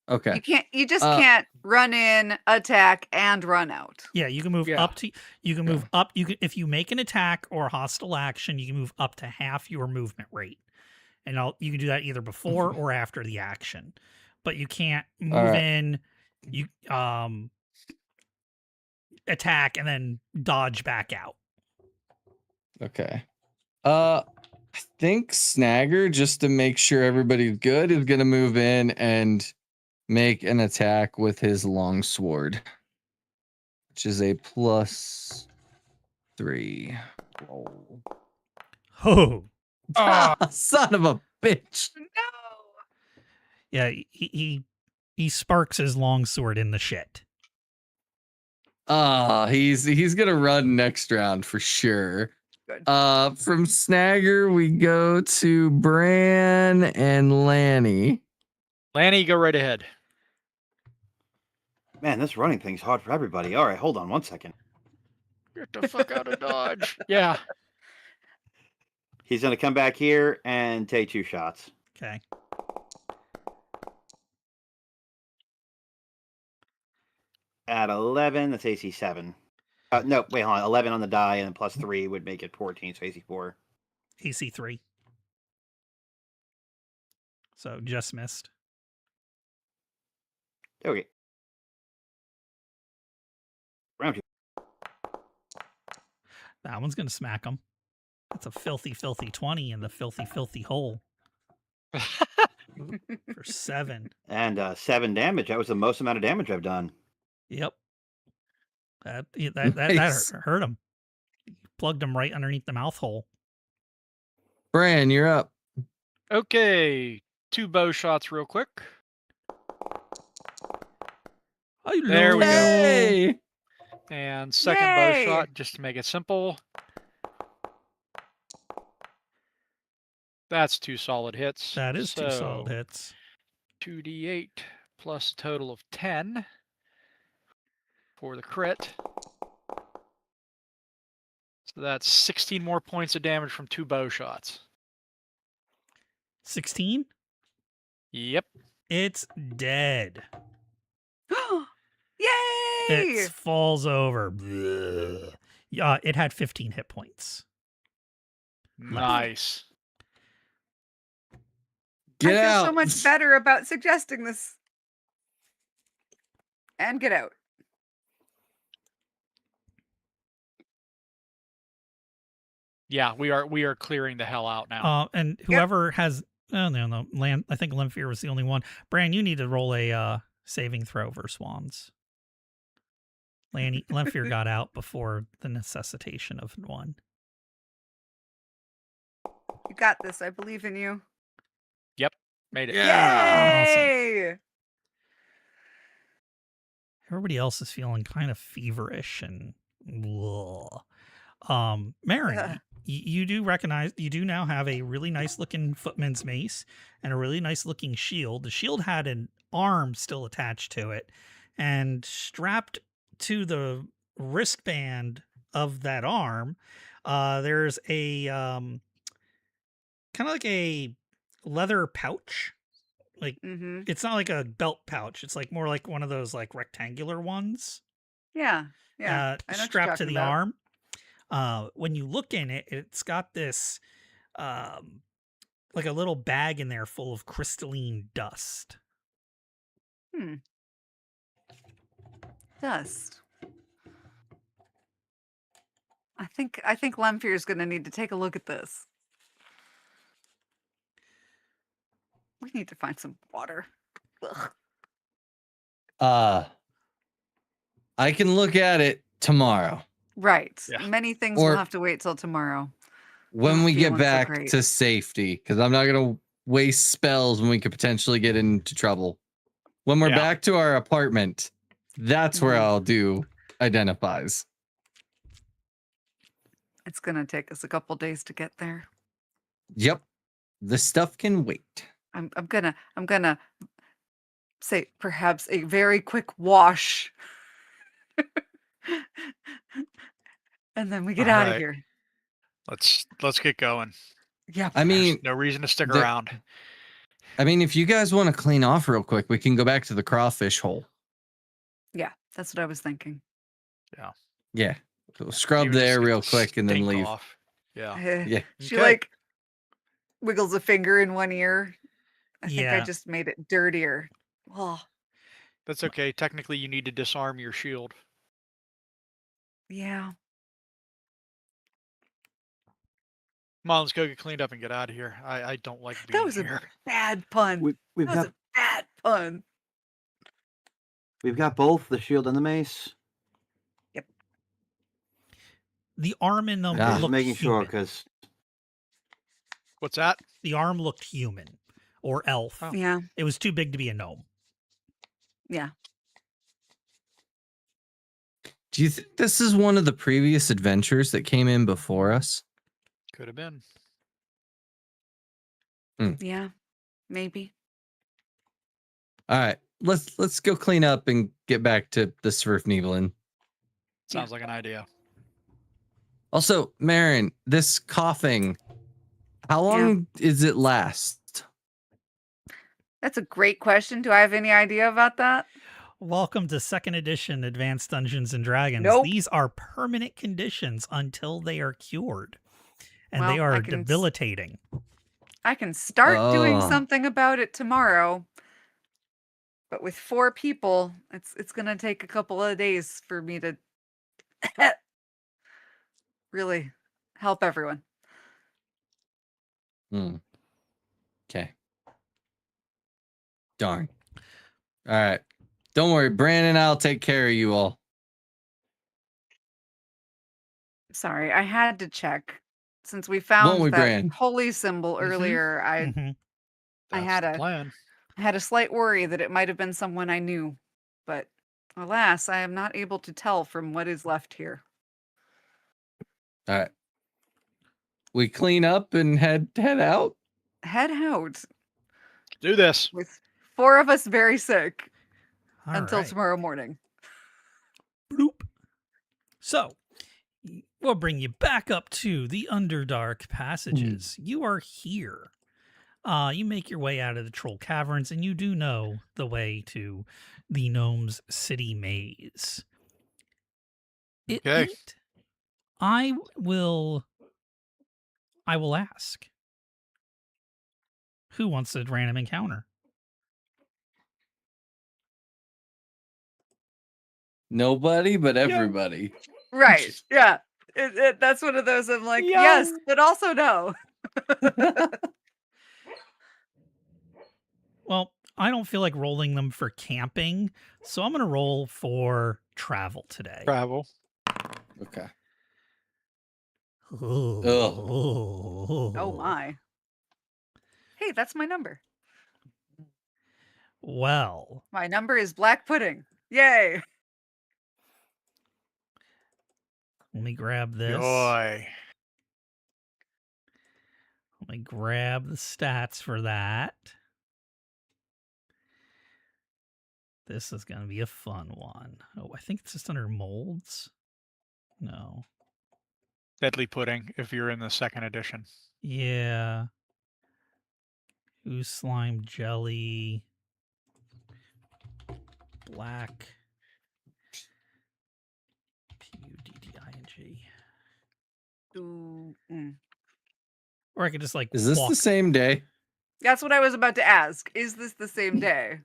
Okay. You just can't run in, attack, and run out. Yeah, you can move up to if you make an attack or a hostile action, you can move up to half your movement rate. And you can do that either before or after the action. But you can't move in, you attack and then dodge back out. Okay. I think Snagger, just to make sure everybody's good, is gonna move in and make an attack with his longsword, which is a +3 roll. Oh, Son of a bitch! No. yeah, he sparks his longsword in the shit. He's gonna run next round for sure. Good. From Snagger, we go to Bran and Lanny. Lanny, go right ahead. Man, this running thing's hard for everybody. All right, hold on 1 second. Get the fuck out of Dodge. Yeah. He's going to come back here and take 2 shots. Okay. At 11, that's AC 7. No, wait, hold on. 11 on the die and then +3 would make it 14, so AC 4. AC 3. So just missed. Okay. Round 2. That one's going to smack him. That's a filthy, filthy 20 in the filthy, filthy hole. For 7. And 7 damage. That was the most amount of damage I've done. Yep. That Nice. hurt him. Plugged him right underneath the mouth hole. Bran, you're up. Okay. 2 bow shots real quick. Hello. There we go. Hey! And second Yay! bow shot, just to make it simple. That's 2 solid hits. That is 2 solid hits. 2d8 plus a total of 10 for the crit. So that's 16 more points of damage from 2 bow shots. 16? Yep. It's dead. Yay! It falls over. It had 15 hit points. Nice. Get I feel out. so much better about suggesting this. And get out. Yeah, we are clearing the hell out now. And whoever has, oh no, Land. I think Lemfir was the only one. Bran, you need to roll a saving throw for swans. Lemfir got out before the necessitation of one. You got this. I believe in you. Made it. Yeah. Yay! Everybody else is feeling kind of feverish and Marin, Ugh. you do recognize you do now have a really nice looking footman's mace and a really nice looking shield. The shield had an arm still attached to it, and strapped to the wristband of that arm, there's a kind of like a leather pouch. Like Mm-hmm. it's not like a belt pouch. It's like more like one of those like rectangular ones. Yeah. Yeah. I know what you're Strapped to talking the about. arm. When you look in it, it's got this like a little bag in there full of crystalline dust. Dust. I think Lemfir is going to need to take a look at this. We need to find some water. Ugh. I can look at it tomorrow Right. Yeah. Many things Or- will have to wait till tomorrow. when Not we get feeling so back great. to safety, because I'm not gonna waste spells when we could potentially get into trouble. When we're Yeah. back to our apartment, that's where Mhm. I'll do identifies. It's going to take us a couple days to get there. Yep, the stuff can wait. I'm gonna say perhaps a very quick wash. And then we get out of Alright. here. Let's get going. Yep. I mean, There's no reason to stick the- around. if you guys want to clean off real quick, we can go back to the crawfish hole. Yeah, that's what I was thinking. Yeah, so scrub Even just there get real the quick and then stink leave. off. Yeah. Yeah, She Okay. like wiggles a finger in one ear. I think I Yeah. just made it dirtier. Oh, That's okay. Technically, you need to disarm your shield. yeah. Come on, let's go get cleaned up and get out of here. I don't like being That was here. a bad pun. We've That was got a bad pun. we've got both the shield and the mace. The arm in them Ah. Just looked making sure human. because What's that? The arm looked human or elf. Oh. Yeah, It was too big to be a gnome. yeah. do you think this is one of the previous adventures that came in before us? Could have been. Yeah, maybe. All right, let's go clean up and get back to the Sverfnebelin. Sounds like an idea. Also, Marin, this coughing, how Yeah. long is it last? That's a great question. Do I have any idea about that? Welcome to second edition Advanced Dungeons and Dragons. Nope. These are permanent conditions until they are cured. And they Well, I are can debilitating. I can start doing Oh. something about it tomorrow. But with 4 people, it's going to take a couple of days for me to really help everyone. Okay. Darn. All right. Don't worry, Brandon and I'll take care of you all. Sorry, I had to check. Since we found we, that Bran? holy symbol earlier, Mhm. I That's had the a- plan. I had a slight worry that it might have been someone I knew. But alas, I am not able to tell from what is left here. All right. We clean up and head out. Head out Do this. with 4 of us very sick All until right. tomorrow morning. Bloop. So, we'll bring you back up to the Underdark passages. You are here. You make your way out of the Troll Caverns, and you do know the way to the Gnomes City Maze. It Okay. ain't- I will ask. Who wants a random encounter? Nobody but everybody. Right. Yeah. That's one of those I'm like, Yeah. yes, but also no. Well, I don't feel like rolling them for camping, so I'm going to roll for travel today. Travel. Okay. Oh my. Hey, that's my number. Well, My number is black pudding. Yay. let me grab this. Joy. Let me grab the stats for that. This is going to be a fun one. Oh, I think it's just under molds. No. Deadly pudding if you're in the second edition. Yeah. Ooze slime jelly. Black. Pudding. Ooh, Or I could just like Is this walk. the same day? That's what I was about to ask. Is this the same day?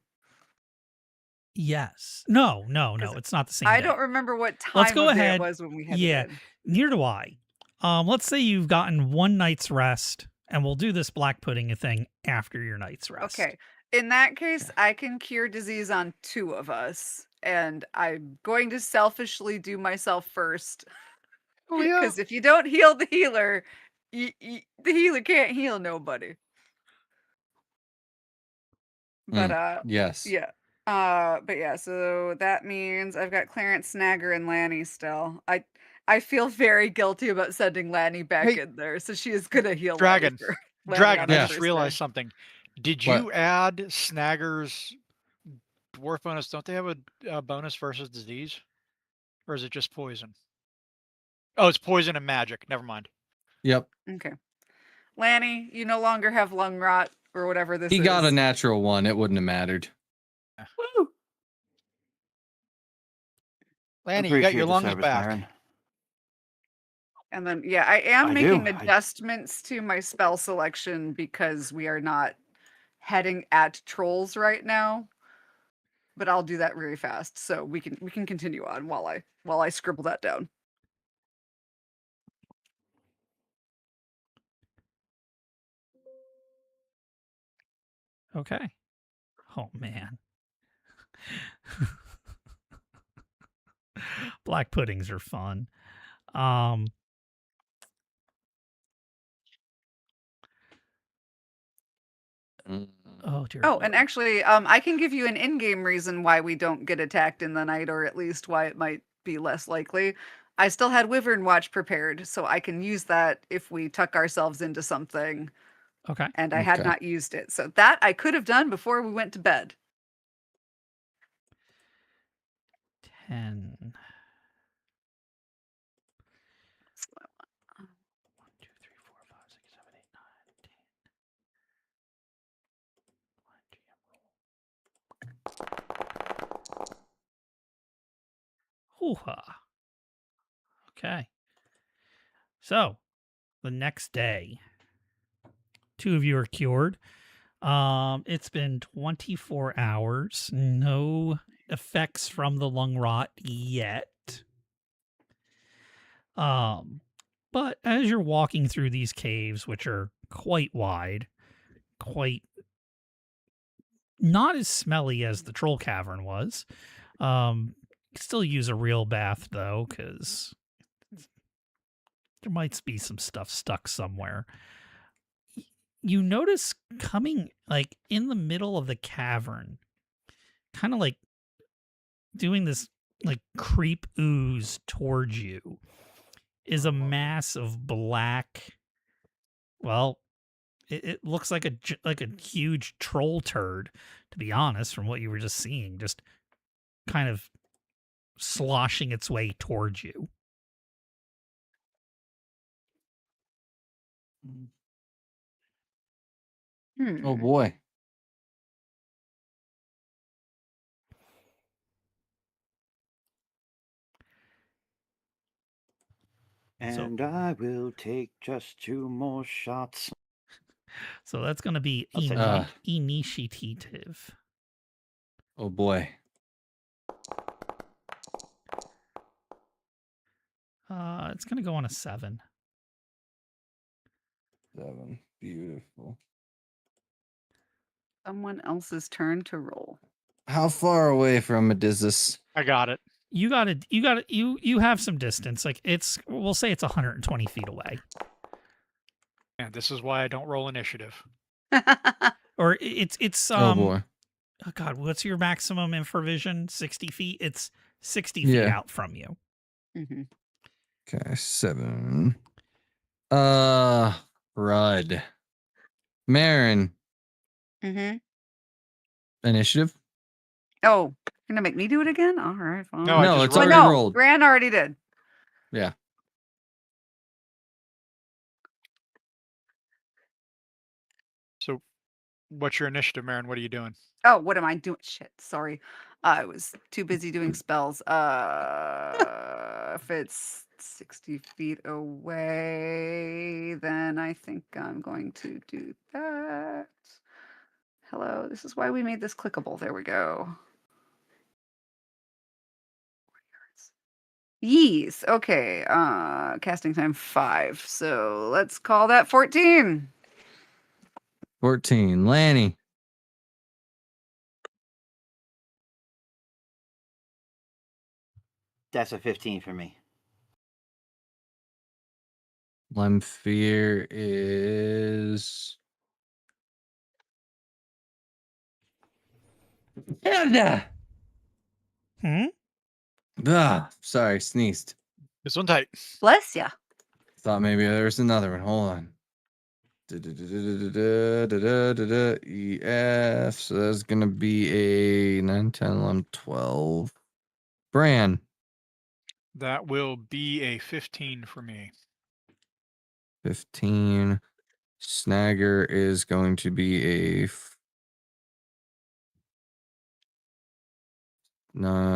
Yes. No, 'Cause it's not the same I day. don't remember what time Let's go of day ahead. it was when we had Yeah. it in. Neither do I. Let's say you've gotten one night's rest, and we'll do this black pudding thing after your night's rest. Okay. In that case, I can cure disease on 2 of us, and I'm going to selfishly do myself first. Oh yeah. Because if you don't heal the healer, the healer can't heal nobody. But Yes. yeah. But yeah, so that means I've got Clarence, Snagger, and Lanny still. I feel very guilty about sending Lanny back Hey, in there, so she is gonna heal Dragon. Lanny Lanny Dragon, on I her Yeah. just first realized day. something. Did What? you add Snagger's dwarf bonus? Don't they have a bonus versus disease? Or is it just poison? Oh, it's poison and magic. Never mind. Yep. Okay. Lanny, you no longer have lung rot or whatever this He is. got a natural one. It wouldn't have mattered. Woo! Lanny, you got your Appreciate the lungs service, back. Myron. And then yeah, I am I making do. adjustments to my spell selection because we are not heading at trolls right now. But I'll do that very fast, so we can continue on while I scribble that down. Okay. Oh man. Black puddings are fun. Oh dear. Oh, and Lord. actually, I can give you an in-game reason why we don't get attacked in the night, or at least why it might be less likely. I still had Wyvern Watch prepared, so I can use that if we tuck ourselves into something, Okay. and I had Okay. not used it. So that I could have done before we went to bed. 10. 1, 2, 3, 4, 5, 6, 7, 8, 9, 10. Hoo-ha. Okay. So, the next day, 2 of you are cured. It's been 24 hours. No effects from the lung rot yet. But as you're walking through these caves, which are quite wide, quite not as smelly as the Troll Cavern was, still use a real bath though, because there might be some stuff stuck somewhere. You notice coming like in the middle of the cavern, kind of like doing this like creep ooze towards you, is a mass of black. Well, it looks like a huge troll turd, to be honest, from what you were just seeing, just kind of sloshing its way towards you. Oh boy. And I will take just 2 more shots. So that's going to be I'll say initiative. Oh boy. It's gonna go on a 7. 7. Beautiful. Someone else's turn to roll. How far away from it is this? I got it. You have some distance. Like we'll say it's 120 feet away. And this is why I don't roll initiative. Or it's Oh boy. oh God, what's your maximum infravision? 60 feet? It's 60 feet Yeah. out from you. Mhm. Okay, 7. Rud. Marin, Mhm. initiative? Oh, you're gonna make me do it again? All right, fine. No, I No, just it's Well, already no, rolled. Gran already did. Yeah. So, what's your initiative, Marin? What are you doing? Oh, what am I doing? Shit, sorry. I was too busy doing spells. If it's 60 feet away, then I think I'm going to do that. Hello, this is why we made this clickable. There we go. Yees. Okay. Casting time 5. So let's call that 14. 14. Lanny. That's a 15 for me. Lemfear is. Elda! Sorry, sneezed. This one tight. Bless ya. Thought maybe there was another one. Hold on. EF. So that's going to be a 9, 10, 11, 12. Bran. That will be a 15 for me. 15. Snagger is going to be a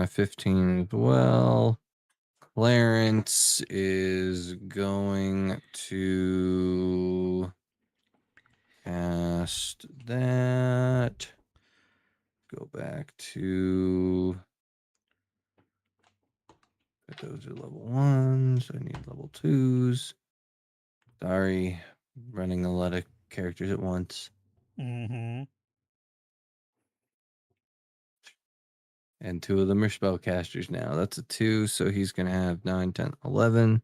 15 as well. Clarence is going to cast that. Go back to. Those are level 1s. I need level 2s. Sorry, running a lot of characters at once. Mm-hmm. And 2 of them are spellcasters now. That's a 2, so he's going to have 9, 10, 11.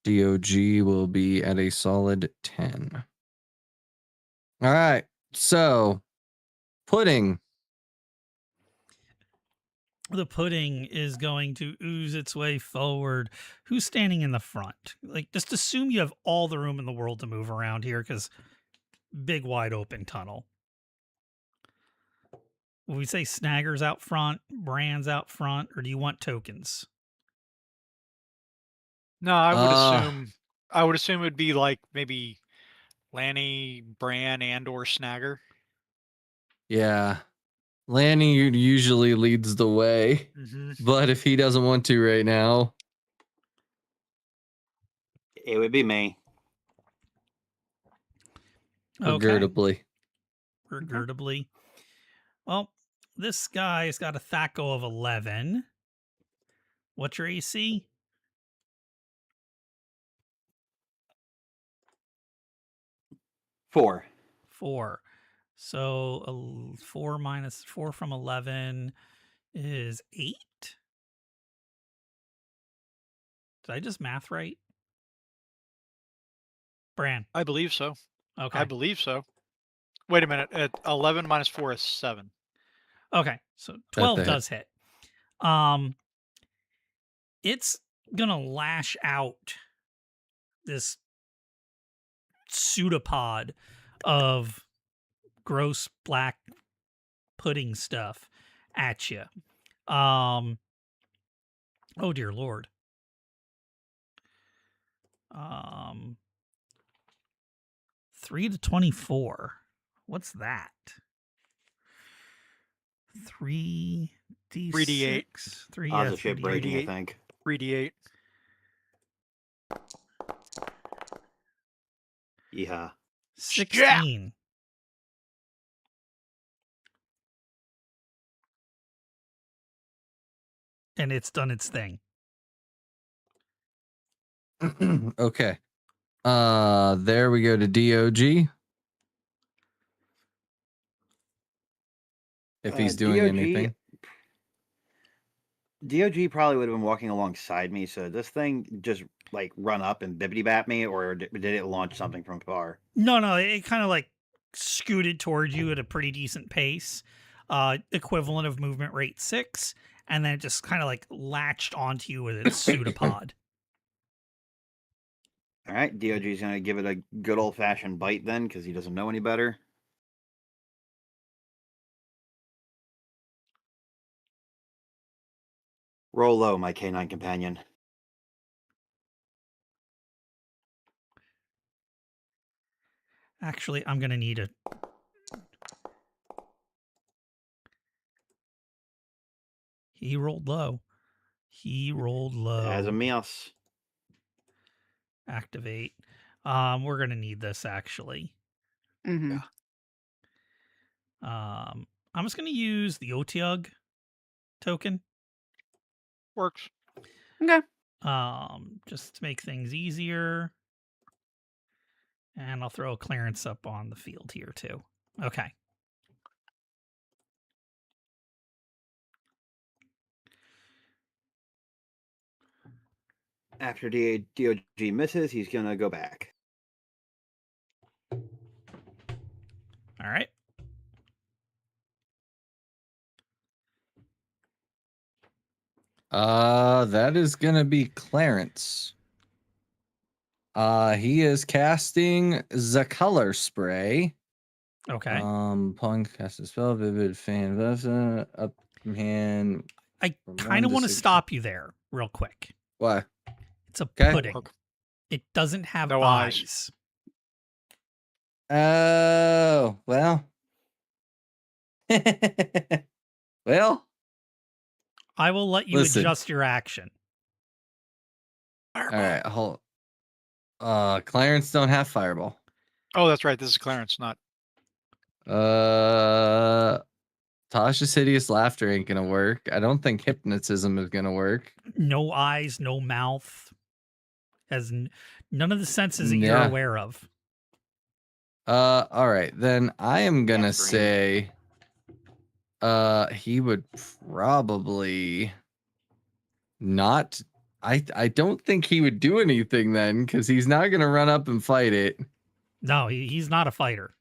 DOG will be at a solid 10. All right, so pudding. The pudding is going to ooze its way forward. Who's standing in the front? Like, just assume you have all the room in the world to move around here, because big, wide open tunnel. Will we say Snaggers out front, Brands out front, or do you want tokens? No, I would assume it'd be like maybe Lanny, Bran, and or Snagger. Yeah. Lanny usually leads the way, Mm-hmm. but if he doesn't want to right now, It would be me. regrettably. Regrettably. Well, this guy's got a THACO of 11. What's your AC? 4. 4. So 4 from 11 is 8. Did I just math right? Bran. I believe so. Okay. I believe so. Wait a minute. 11 minus 4 is 7. Okay. So That 12 hit. does hit. It's gonna lash out this pseudopod of gross black pudding stuff at you. Oh dear Lord. 3 to 24. What's that? 3d6. 3d8. 3 Odds yeah, of shit 3d8. breaking, I think. 3d8. Yeah. 16. And it's done its thing. Okay. There we go to DOG. If he's doing anything. DOG probably would have been walking alongside me. So this thing just like run up and bibbity bat me, or did it launch something from far? No, it kind of like scooted towards you at a pretty decent pace, equivalent of movement rate 6, and then it just kind of like latched onto you with its pseudopod. All right, DOG's gonna give it a good old fashioned bite then, because he doesn't know any better. Roll low, my canine companion. Actually, I'm gonna need a. He rolled low. He rolled low. As a mouse. Activate. We're gonna need this actually. Mm-hmm. I'm just gonna use the Otiug token. Works. Okay. Just to make things easier. And I'll throw a clearance up on the field here too. Okay. After DOG misses, he's gonna go back. All right. That is gonna be Clarence. He is casting the color spray. Okay. Punk casts a spell, vivid fan, up from hand. I from kind of 1 to want to 6. stop you there real quick. Why? It's a Okay. pudding. Okay. It doesn't have No eyes. eyes. Oh, well. Well, I will let you Listen. adjust your action. all right, hold. Clarence don't have fireball. Oh, that's right. This is Clarence, not. Tasha's hideous laughter ain't gonna work. I don't think hypnotism is gonna work. No eyes, no mouth. Has none of the senses that you're Yeah. aware of. All right, then I am gonna That's say, he would probably not. I don't think he would do anything then, because he's not gonna run up and fight it. No, he's not a fighter.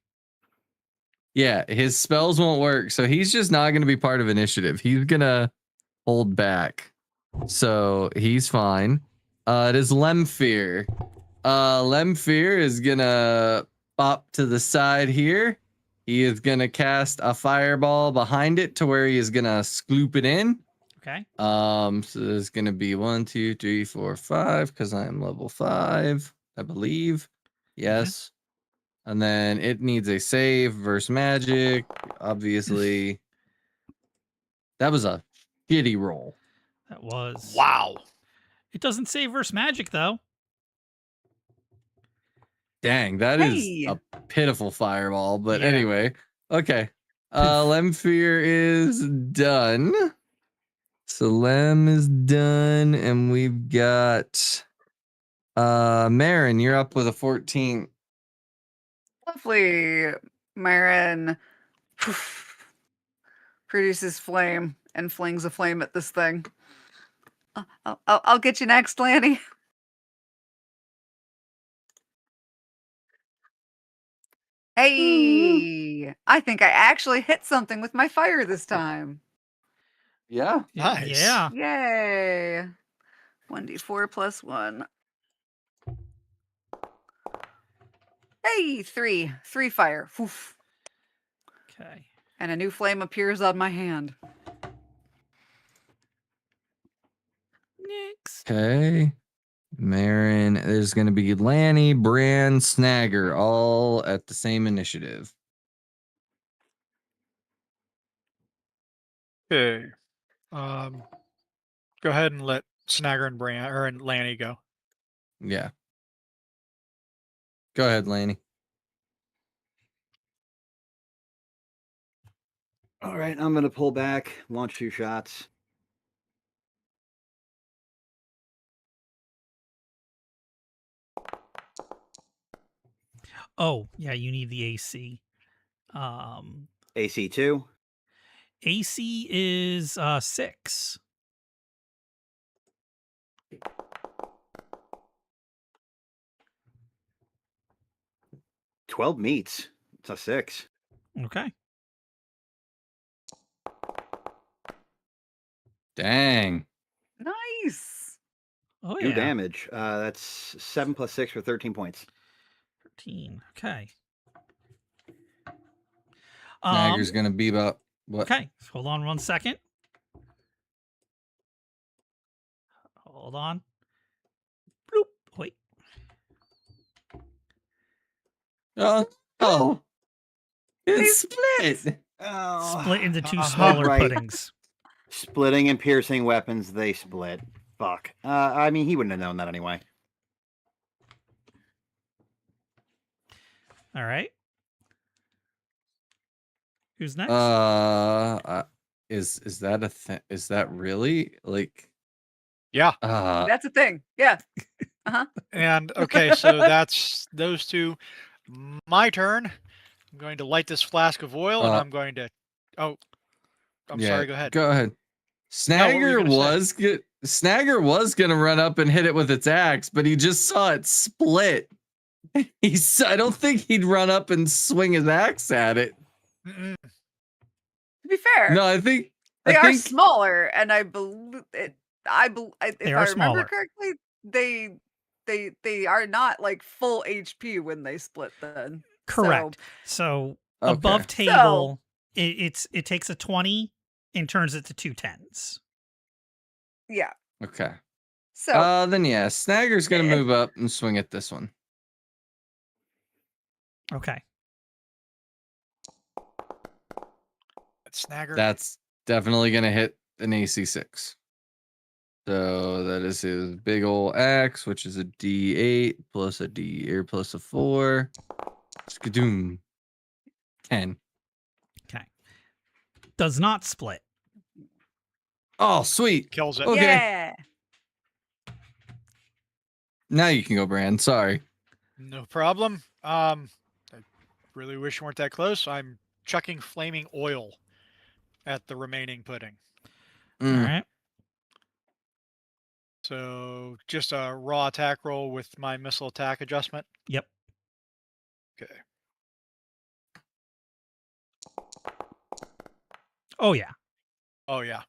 Yeah, his spells won't work, so he's just not gonna be part of initiative. He's gonna hold back, so he's fine. It is Lemfear. Lemfear is gonna pop to the side here. He is gonna cast a fireball behind it to where he is gonna scoop it in. Okay. So there's gonna be 1, 2, 3, 4, 5, because I am level 5, I believe. Yes. And then it needs a save versus magic. Obviously. That was a shitty roll. That was. Wow. It doesn't save versus magic though. Dang, that is Hey. a pitiful fireball. But Yeah. anyway, okay. Lemfear is done. So Lem is done, and we've got Marin, you're up with a 14. Lovely. Myron produces flame and flings a flame at this thing. I'll get you next, Lanny. Hey, I think I actually hit something with my fire this time. Yeah. Nice. Yeah. Yay. 1d4 plus 1. Hey, 3. 3 fire. Oof. Okay. And a new flame appears on my hand. Next. Okay. Marin, there's going to be Lanny, Bran, Snagger, all at the same initiative. Okay. Go ahead and let Snagger and and Lanny go. Yeah. Go ahead, Lanny. All right, I'm gonna pull back, launch 2 shots. Oh, yeah, you need the AC. AC 2. AC is 6. 12 meets. It's a 6. Okay. Dang. Nice. Oh 2 yeah. damage. That's 7 plus 6 for 13 points. 13. Okay. Snagger's gonna be about what? Okay. Hold on 1 second. Hold on. Bloop. Wait. Oh, They it's split. Oh, Split into 2 Uh-huh. smaller Right. puddings. Splitting and piercing weapons, they split. Fuck. I mean, he wouldn't have known that anyway. All right. Who's next? Is that a thing? Is that really like? Yeah. That's a thing. Yeah. And okay, so that's those two. My turn. I'm going to light this flask of oil, and I'm going to. Oh, I'm yeah, sorry. Go ahead. Go ahead. what were you Snagger gonna say? was good. Snagger was gonna run up and hit it with its axe, but he just saw it split. I don't think he'd run up and swing his axe at it. Mm-mm. To be fair, No, I think they I are think smaller, and I believe it. If They I are remember smaller. correctly, they are not like full HP when they split. Then Correct. So Okay. above table, it takes a 20 and turns it to 2 10s. Yeah. Okay. So Then yeah, Snagger's gonna Yeah. move up and swing at this one. Okay. Snagger. That's definitely gonna hit an AC 6. So that is his big ol' axe, which is a D8 plus a D or plus a 4. Skadoom. 10. Okay. Does not split. Oh, sweet. Kills it. Okay. yeah. Now you can go, Brand. Sorry. No problem. I really wish you weren't that close. I'm chucking flaming oil at the remaining pudding. All Mm. right. So just a raw attack roll with my missile attack adjustment. Yep. Okay. Oh yeah. Oh yeah.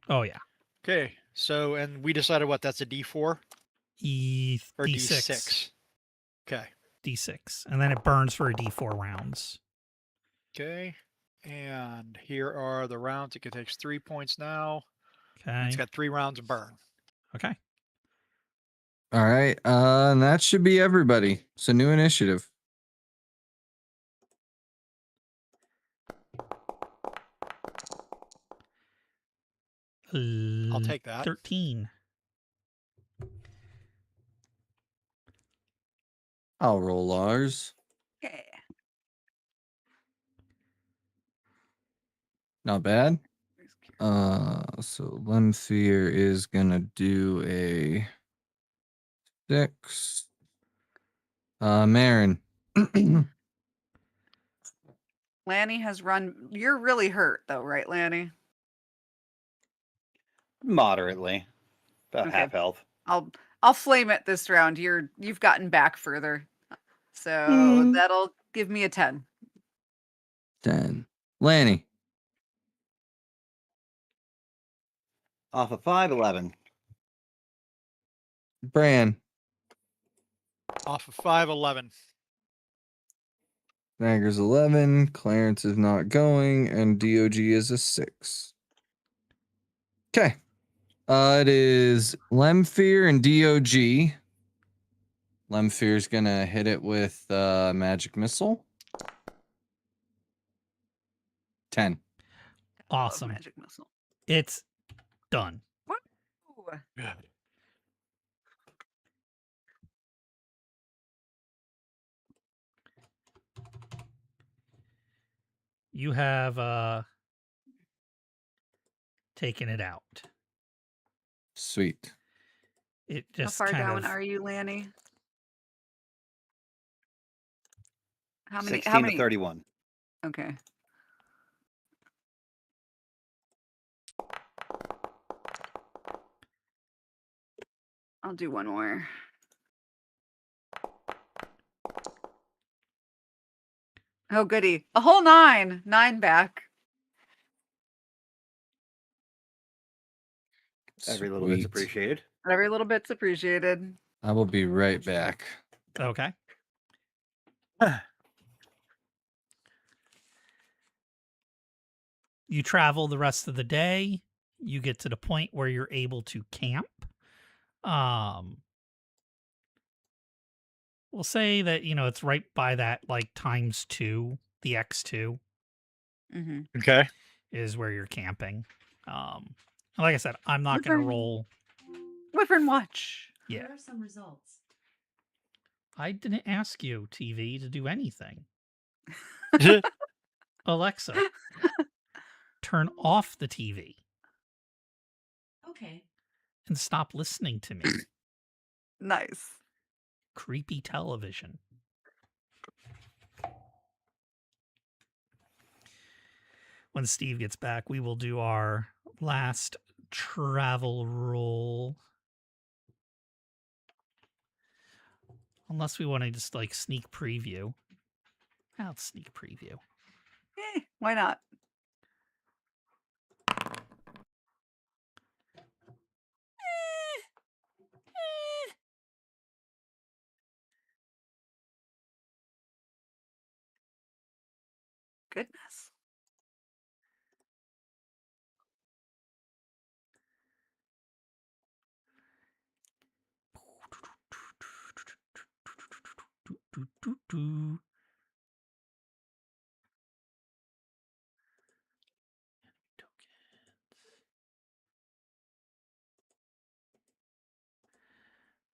Oh yeah. Okay. So and we decided what that's a D4 or D6. D6. Okay. D6. And then it burns for a D4 rounds. Okay. And here are the rounds. It takes 3 points now. Okay. It's got 3 rounds of burn. Okay. All right. And that should be everybody. So new initiative. I'll take that. 13. I'll roll ours. Yeah. Not bad. So Lemsphere is gonna do a 6. Marin. Lanny has run. You're really hurt though, right, Lanny? Moderately. About Okay. half health. I'll flame it this round. You've gotten back further, so Mm. that'll give me a 10. 10. Lanny. Off of 5, 11. Bran. Off of 5, 11. Snagger's 11. Clarence is not going, and DOG is a 6. Okay. It is Lemsphere and DOG. Lemsphere's gonna hit it with magic missile. 10. Love Awesome. magic missile. It's done. Ooh. Good. You have taken it out. Sweet. It How just far kind down of are you, Lanny? How many? 16 How to many? 31. Okay. I'll do one more. Oh, goody. A whole 9. 9 back. Every little bit's Sweet. appreciated. Every little bit's appreciated. I will be right back. Okay. You travel the rest of the day. You get to the point where you're able to camp. We'll say that, it's right by that, like, ×2, the X2 Mm-hmm. Okay. is where you're camping. Like I said, I'm not going to roll. Wyvern watch. Yeah. Here are some results. I didn't ask you, TV, to do anything. Alexa, turn off the TV Okay. and stop listening to me. Nice. Creepy television. When Steve gets back, we will do our last travel roll. Unless we want to just like sneak preview. I'll sneak preview. Why not? Goodness.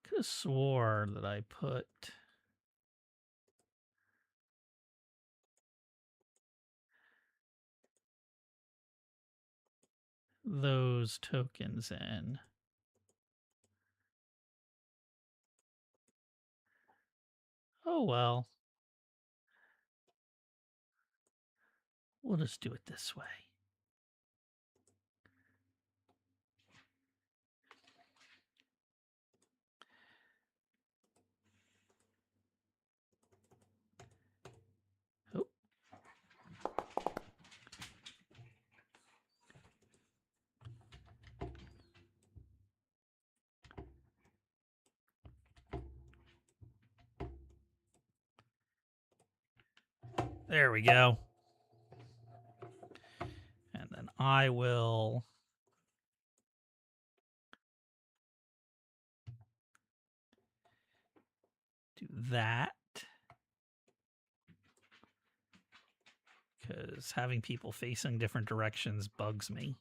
Could have swore that I put those tokens in. Oh well. We'll just do it this way. Oh. There we go. And then I will do that. Because having people facing different directions bugs me.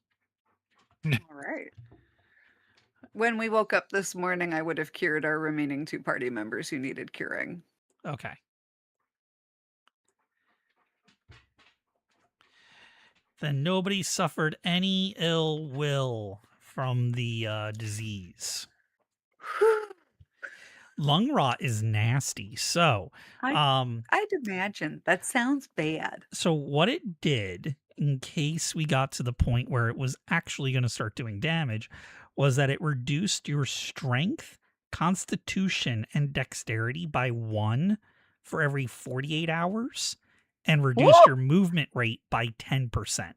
All right. When we woke up this morning, I would have cured our remaining 2 party members who needed curing. Okay. Then nobody suffered any ill will from the disease. Lung rot is nasty. So, I'd imagine. That sounds bad. so what it did, in case we got to the point where it was actually going to start doing damage, was that it reduced your strength, constitution, and dexterity by 1 for every 48 hours and reduced Whoa! your movement rate by 10%.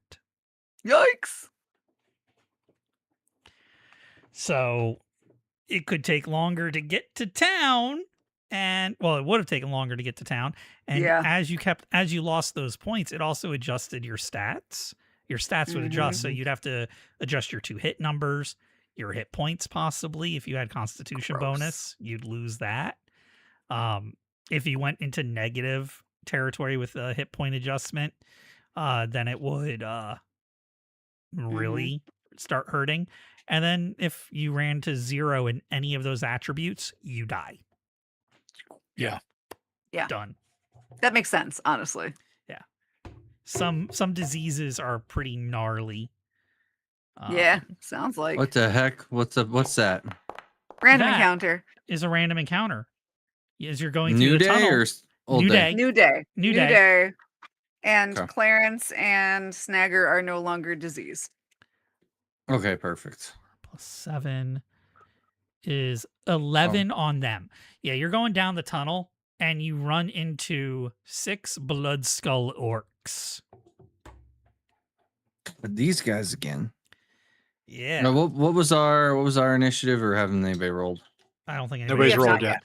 Yikes. So it could take longer to get to town, and well, it would have taken longer to get to town. And Yeah. as you lost those points, it also adjusted your stats. Your stats would adjust, so you'd have to adjust your 2 hit numbers, your hit points possibly. If you had Constitution Gross. bonus, you'd lose that. If you went into negative territory with a hit point adjustment, then it would really start hurting. And then if you ran to 0 in any of those attributes, you die. Yeah. Yeah. Done. That makes sense, honestly. Some diseases are pretty gnarly. Yeah, sounds like. What the heck? What's that? Random that- encounter. Is a random encounter. As you're going New through the day tunnel, or Old New day. day. New day. New day. And Okay. Clarence and Snagger are no longer diseased. Okay, perfect. Plus 7 is 11 on them. Yeah, you're going down the tunnel and you run into 6 blood skull orcs. But these guys again. Yeah. No, what was our initiative, or haven't anybody rolled? I don't think Nobody's have rolled not yet.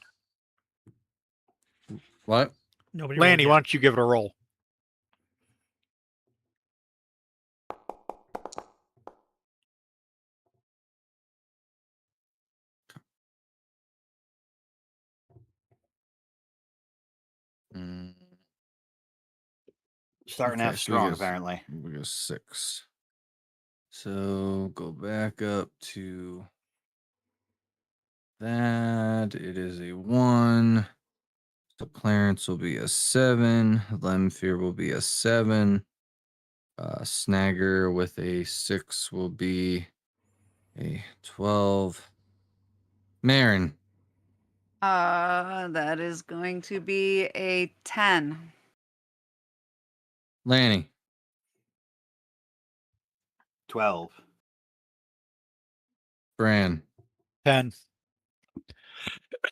What? Nobody Lanny, rolled why yet. don't you give it a roll? Mm, Starting okay, out so we strong, go- apparently. We go 6. So go back up to that. It is a 1. So Clarence will be a 7. Lemfear will be a 7. Snagger with a 6 will be a 12. Marin. That is going to be a 10. Lanny. 12. Bran. 10.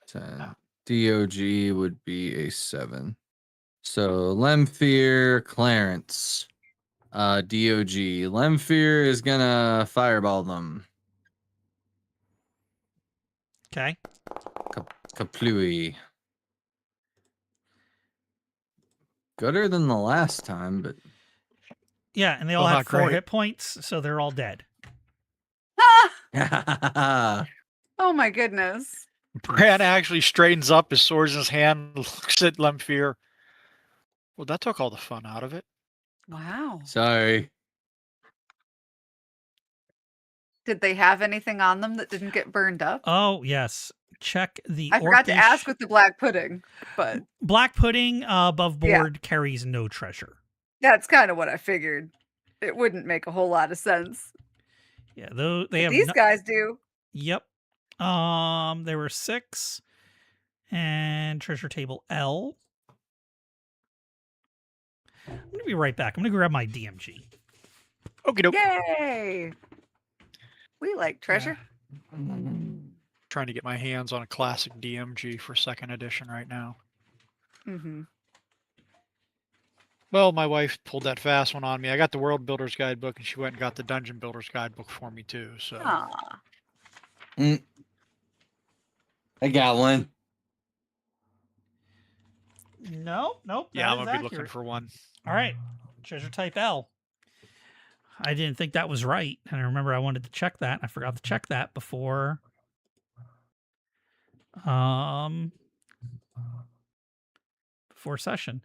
10. DOG would be a 7. So Lemfear, Clarence. DOG. Lemfear is gonna fireball them. Okay. Kaplooey. Gooder than the last time, but Yeah, and they all Well, have not 4 great. hit points, so they're all dead. Ah! Oh my goodness. Bran actually straightens up, his sword's in his hand, looks at Lemfear. Well, that took all the fun out of it. Wow. sorry. Did they have anything on them that didn't get burned up? Oh, yes. Check the I forgot to ask orcish- with the black pudding, but Black pudding above Yeah. board carries no treasure. that's kind of what I figured. It wouldn't make a whole lot of sense. Yeah, though they But have these no- guys do. Yep. There were 6 and treasure table L. I'm gonna be right back. I'm gonna grab my DMG. Okie doke. Yay! We like treasure. Trying to get my hands on a classic DMG for 2nd edition right now. Mm-hmm. Well, my wife pulled that fast one on me. I got the World Builder's Guidebook, and she went and got the Dungeon Builder's Guidebook for me too. So Aw. I got one. Nope. yeah, I'm gonna be looking for one. All right, treasure type L. I didn't think that was right, and I remember I wanted to check that. I forgot to check that before. Before session.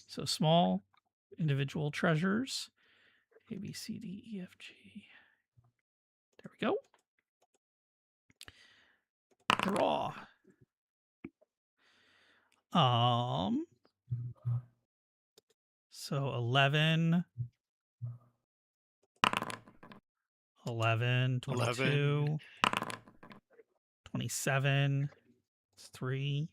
So small individual treasures. A, B, C, D, E, F, G. There we go. Draw. So 11, 22, 11. 27. It's 3.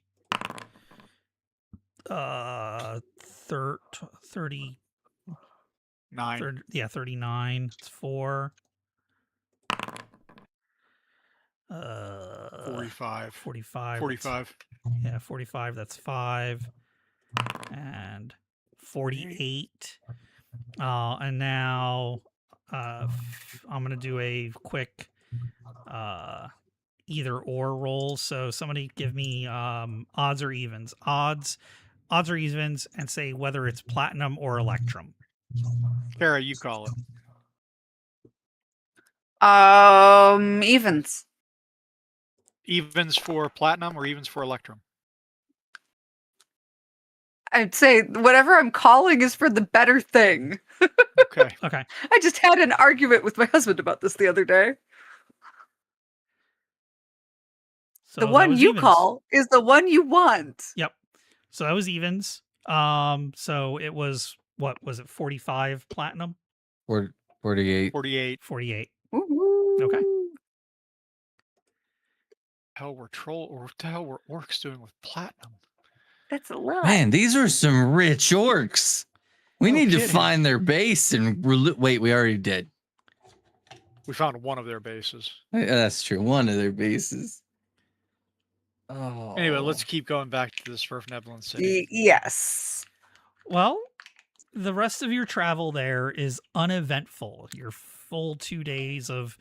30. 9. 39. It's 4. 45. 45. 45. Yeah, 45. That's 5. And 48. And now I'm going to do a quick either or roll. So somebody give me odds or evens. Odds or evens, and say whether it's platinum or electrum. Kara, you call it. Evens. Evens for platinum or evens for electrum? I'd say whatever I'm calling is for the better thing. Okay. Okay. I just had an argument with my husband about this the other day. So The that one was you evens. call is the one you want. Yep. So that was evens. So it was, what was it, 45 platinum? 48. 48. 48. Woo-hoo. Okay. Hell, we're troll, or what the hell were orcs doing with platinum? That's a lot. Man, these are some rich orcs. We No need to kidding. find their base and wait. We already did. We found one of their bases. That's true. One of their bases. Oh. Anyway, let's keep going back to the Svirfneblin city. Yes. Well, the rest of your travel there is uneventful. Your full 2 days of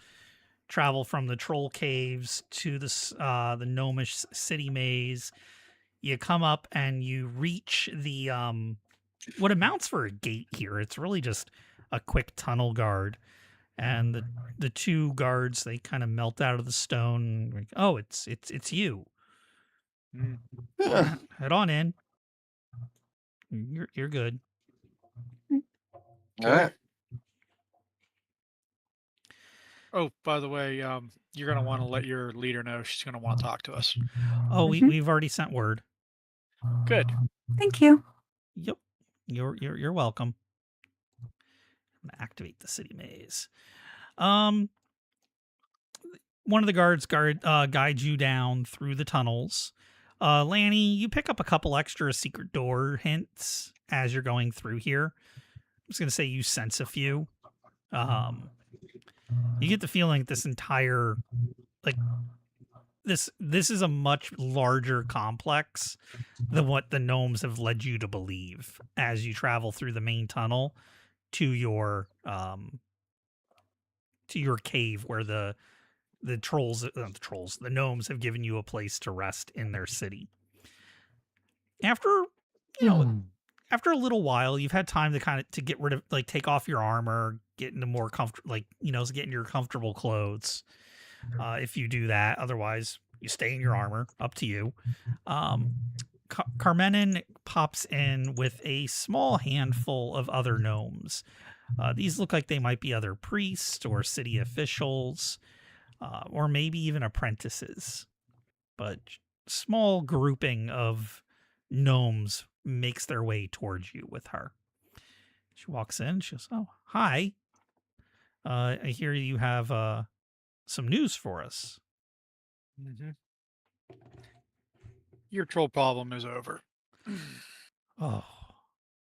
travel from the Troll Caves to the Gnomish city maze. You come up and you reach the what amounts for a gate here. It's really just a quick tunnel guard, and the two guards, they kind of melt out of the stone. Like, oh, it's you. Mm. Head on in. You're good. All right. Oh, by the way, you're gonna want to let your leader know. She's gonna want to talk to us. Oh, Mhm. we've already sent word. Good. Thank you. Yep. You're welcome. I'm gonna activate the city maze. One of the guards guides you down through the tunnels. Lanny, you pick up a couple extra secret door hints as you're going through here. I'm just gonna say you sense a few. You get the feeling this entire, like, this is a much larger complex than what the gnomes have led you to believe as you travel through the main tunnel to your cave where the gnomes have given you a place to rest in their city. After after a little while, you've had time to get rid of, like, take off your armor, get into more comfortable, like, get in your comfortable clothes. If you do that, otherwise you stay in your armor. Up to you. Carmenin pops in with a small handful of other gnomes. These look like they might be other priests or city officials, or maybe even apprentices. But small grouping of gnomes makes their way towards you with her. She walks in. She goes, "Oh, hi. I hear you have some news for us." Mm-hmm. Your troll problem is over. Oh,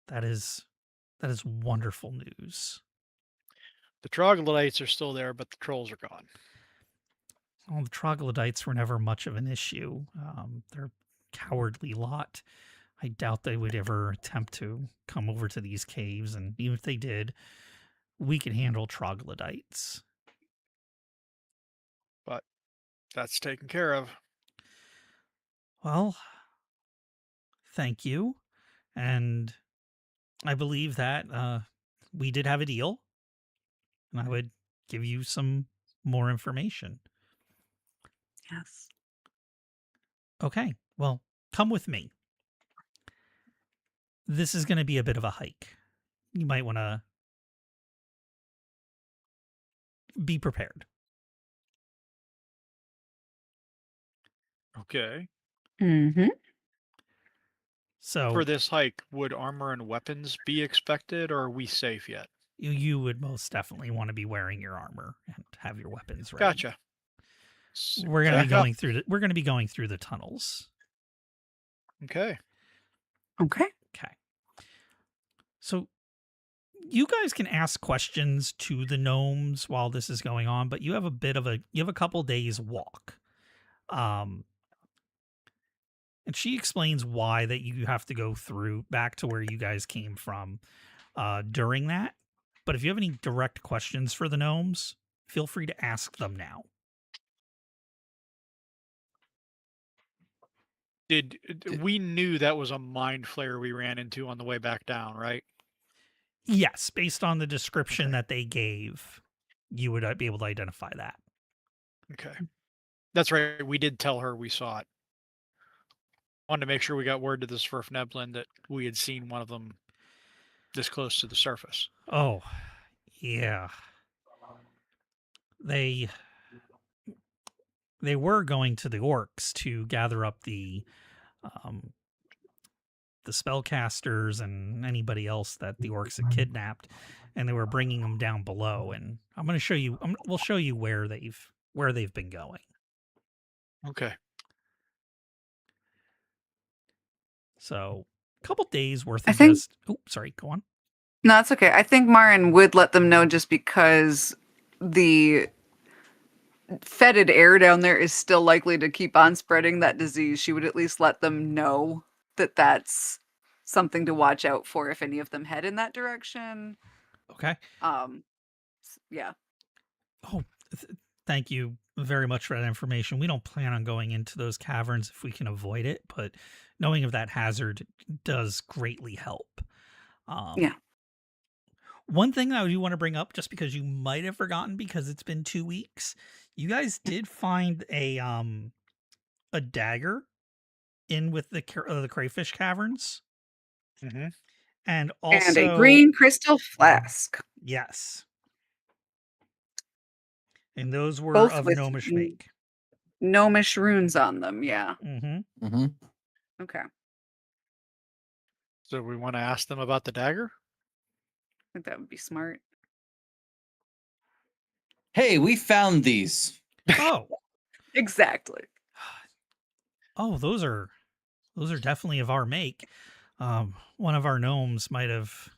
that is wonderful news. The troglodytes are still there, but the trolls are gone. Well, the troglodytes were never much of an issue. They're a cowardly lot. I doubt they would ever attempt to come over to these caves, and even if they did, we can handle troglodytes. But that's taken care of. Well, thank you. And I believe that we did have a deal, and I would give you some more information. Yes. Okay, well, come with me. This is going to be a bit of a hike. You might want to be prepared. Okay. Mm-hmm. So For this hike, would armor and weapons be expected, or are we safe yet? you would most definitely want to be wearing your armor and have your weapons ready. Gotcha. We're going to be Back up. going through the tunnels. Okay. Okay. Okay. So you guys can ask questions to the gnomes while this is going on, but you have a couple days walk. And she explains why that you have to go through back to where you guys came from during that. But if you have any direct questions for the gnomes, feel free to ask them now. We knew that was a mind flare we ran into on the way back down, right? Yes, based on the description Okay. that they gave, you would be able to identify that. Okay. That's right. We did tell her we saw it. Wanted to make sure we got word to the Svirfneblin that we had seen one of them this close to the surface. Oh, yeah. They were going to the orcs to gather up the spellcasters and anybody else that the orcs had kidnapped, and they were bringing them down below. And I'm going to show you. We'll show you where they've been going. Okay. So a couple days worth I of think- just. Oh, sorry. Go on. No, it's okay. I think Marin would let them know just because the fetid air down there is still likely to keep on spreading that disease. She would at least let them know that that's something to watch out for if any of them head in that direction. Okay. Yeah. Oh, thank you very much for that information. We don't plan on going into those caverns if we can avoid it, but knowing of that hazard does greatly help. Yeah. One thing that I do want to bring up, just because you might have forgotten because it's been 2 weeks, you guys did find a dagger in with the crayfish caverns, Mm-hmm. and also And a green crystal flask. Yes, and those were Both of with gnomish make. gnomish runes on them. Yeah. Mm-hmm. Mm-hmm. Okay. I So we want to ask them about the dagger. think that would be smart. Hey, we found these. Oh, Exactly. oh, those are definitely of our make. One of our gnomes might have,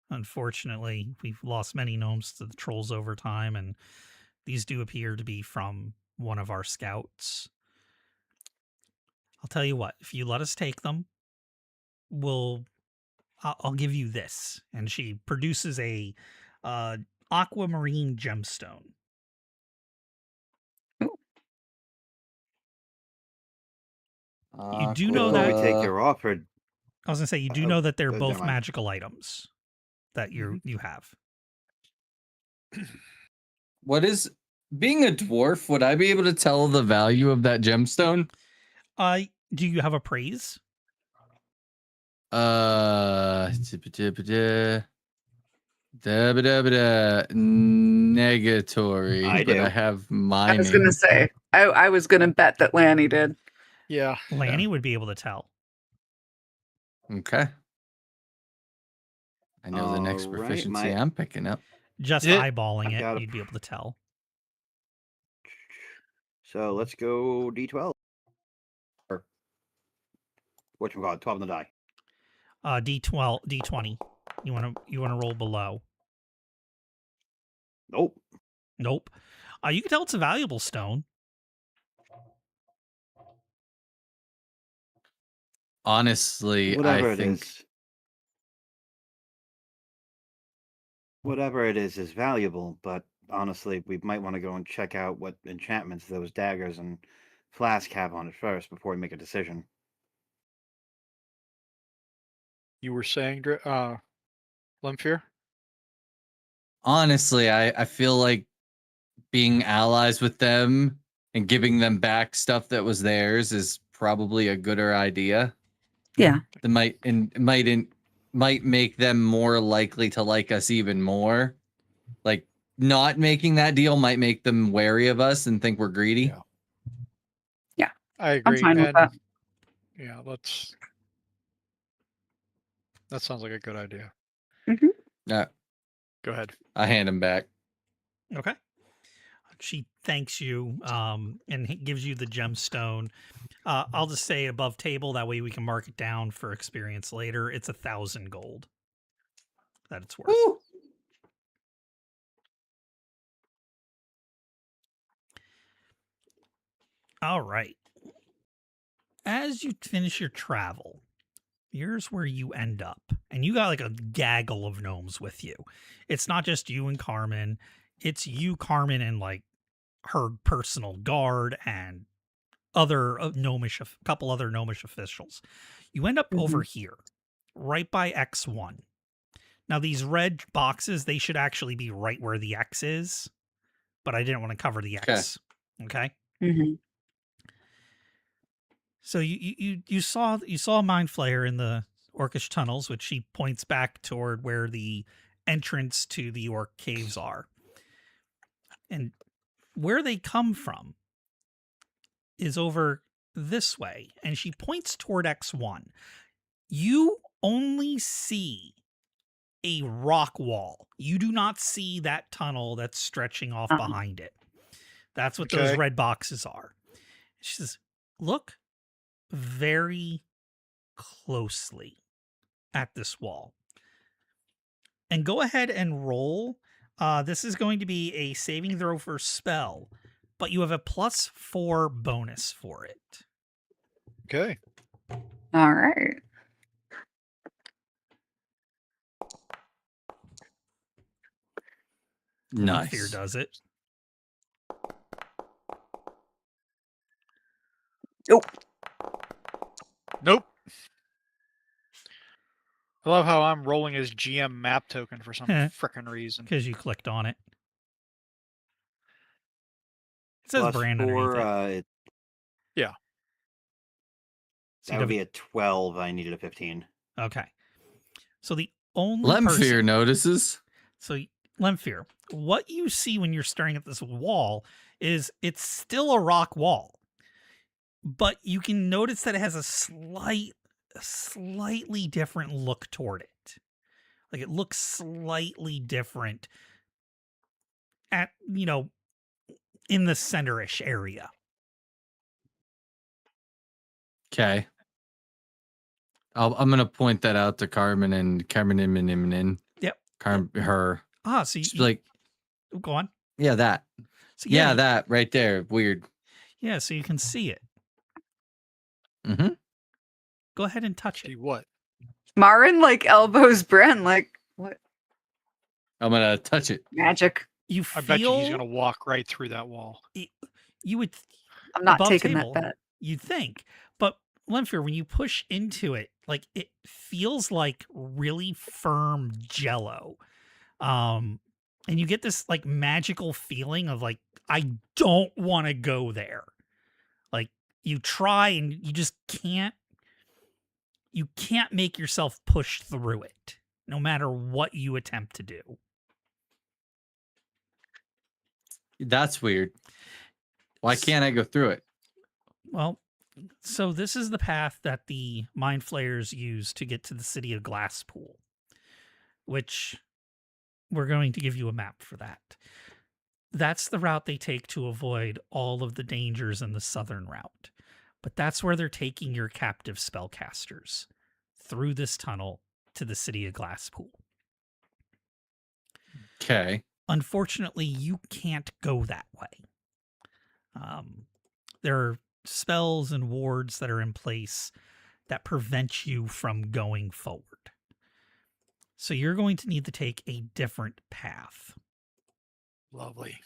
unfortunately, we've lost many gnomes to the trolls over time, and these do appear to be from one of our scouts. I'll tell you what, if you let us take them, I'll give you this. And she produces a aquamarine gemstone. You do know Before that- we take your offer, I was gonna say, you do Oh, know that they're never both mind. magical items that you have. What is being a dwarf? Would I be able to tell the value of that gemstone? Do you have a praise? Negatory, I but do. I have I mining. was gonna say. I was gonna bet that Lanny did. Yeah. Lanny would be able to tell. Okay. I know the next All right, proficiency I'm picking up. Just Yeah, eyeballing I've got it, a you'd be able to tell. So let's go D12. Or whatchamacallit, 12 on the die. D12, D20. You wanna roll below. Nope. Nope. You can tell it's a valuable stone. Honestly, Whatever I it think is. Whatever it is valuable, but honestly, we might want to go and check out what enchantments those daggers and flask have on it first before we make a decision. You were saying, Lemfir? honestly, I feel like being allies with them and giving them back stuff that was theirs is probably a gooder idea. Yeah. That might make them more likely to like us even more. Like not making that deal might make them wary of us and think we're greedy. Yeah. I I'm agree. fine with And that. yeah, that sounds like a good idea. Yeah, Go ahead. I hand him back. Okay. She thanks you and gives you the gemstone. I'll just say above table. That way we can mark it down for experience later. It's 1,000 gold that it's worth. Woo! All right. As you finish your travel, here's where you end up. And you got like a gaggle of gnomes with you. It's not just you and Carmen. It's you, Carmen, and like her personal guard and other couple other gnomish officials. You end up over here, right by X1. Now these red boxes, they should actually be right where the X is, but I didn't want to cover the X. Okay. Mm-hmm. So you saw a mind flayer in the orcish tunnels, which she points back toward where the entrance to the orc caves are. And where they come from is over this way, and she points toward X1. You only see a rock wall. You do not see that tunnel that's stretching off behind it. That's what those Okay. red boxes are. She says, look very closely at this wall. And go ahead and roll. This is going to be a saving throw for spell, but you have a +4 bonus for it. Okay. All right. Fear Nice. does it. Nope. I love how I'm rolling as GM map token for some frickin' reason. Because you clicked on it. It says Plus brand 4, underneath it. So that would be a 12. I needed a 15. Okay. So the only Lemfear person... notices. So, Lemfear, what you see when you're staring at this wall is it's still a rock wall. But you can notice that it has a slightly different look toward it. Like it looks slightly different at, in the center-ish area. Okay. I'm gonna point that out to Carmen and Carmen. Yep. Her. So She's you like, go on. yeah, that. So Yeah, that right there. Weird. Yeah, so you can see it. Mm-hmm. Go ahead and touch See it. what? Marin like elbows Bren like what I'm gonna touch it. magic. You I feel bet you he's gonna walk right through that wall. you would I'm not above taking table, that bet. you'd think. But Lemfear, when you push into it, like it feels like really firm jello. And you get this like magical feeling of like, I don't want to go there. Like you try and you just can't make yourself push through it, no matter what you attempt to do. That's weird. Why can't I go through it? Well, so this is the path that the Mind Flayers use to get to the city of Glasspool, which we're going to give you a map for that. That's the route they take to avoid all of the dangers in the southern route. But that's where they're taking your captive spellcasters, through this tunnel to the city of Glasspool. Okay. Unfortunately, you can't go that way. There are spells and wards that are in place that prevent you from going forward. So you're going to need to take a different path. Lovely.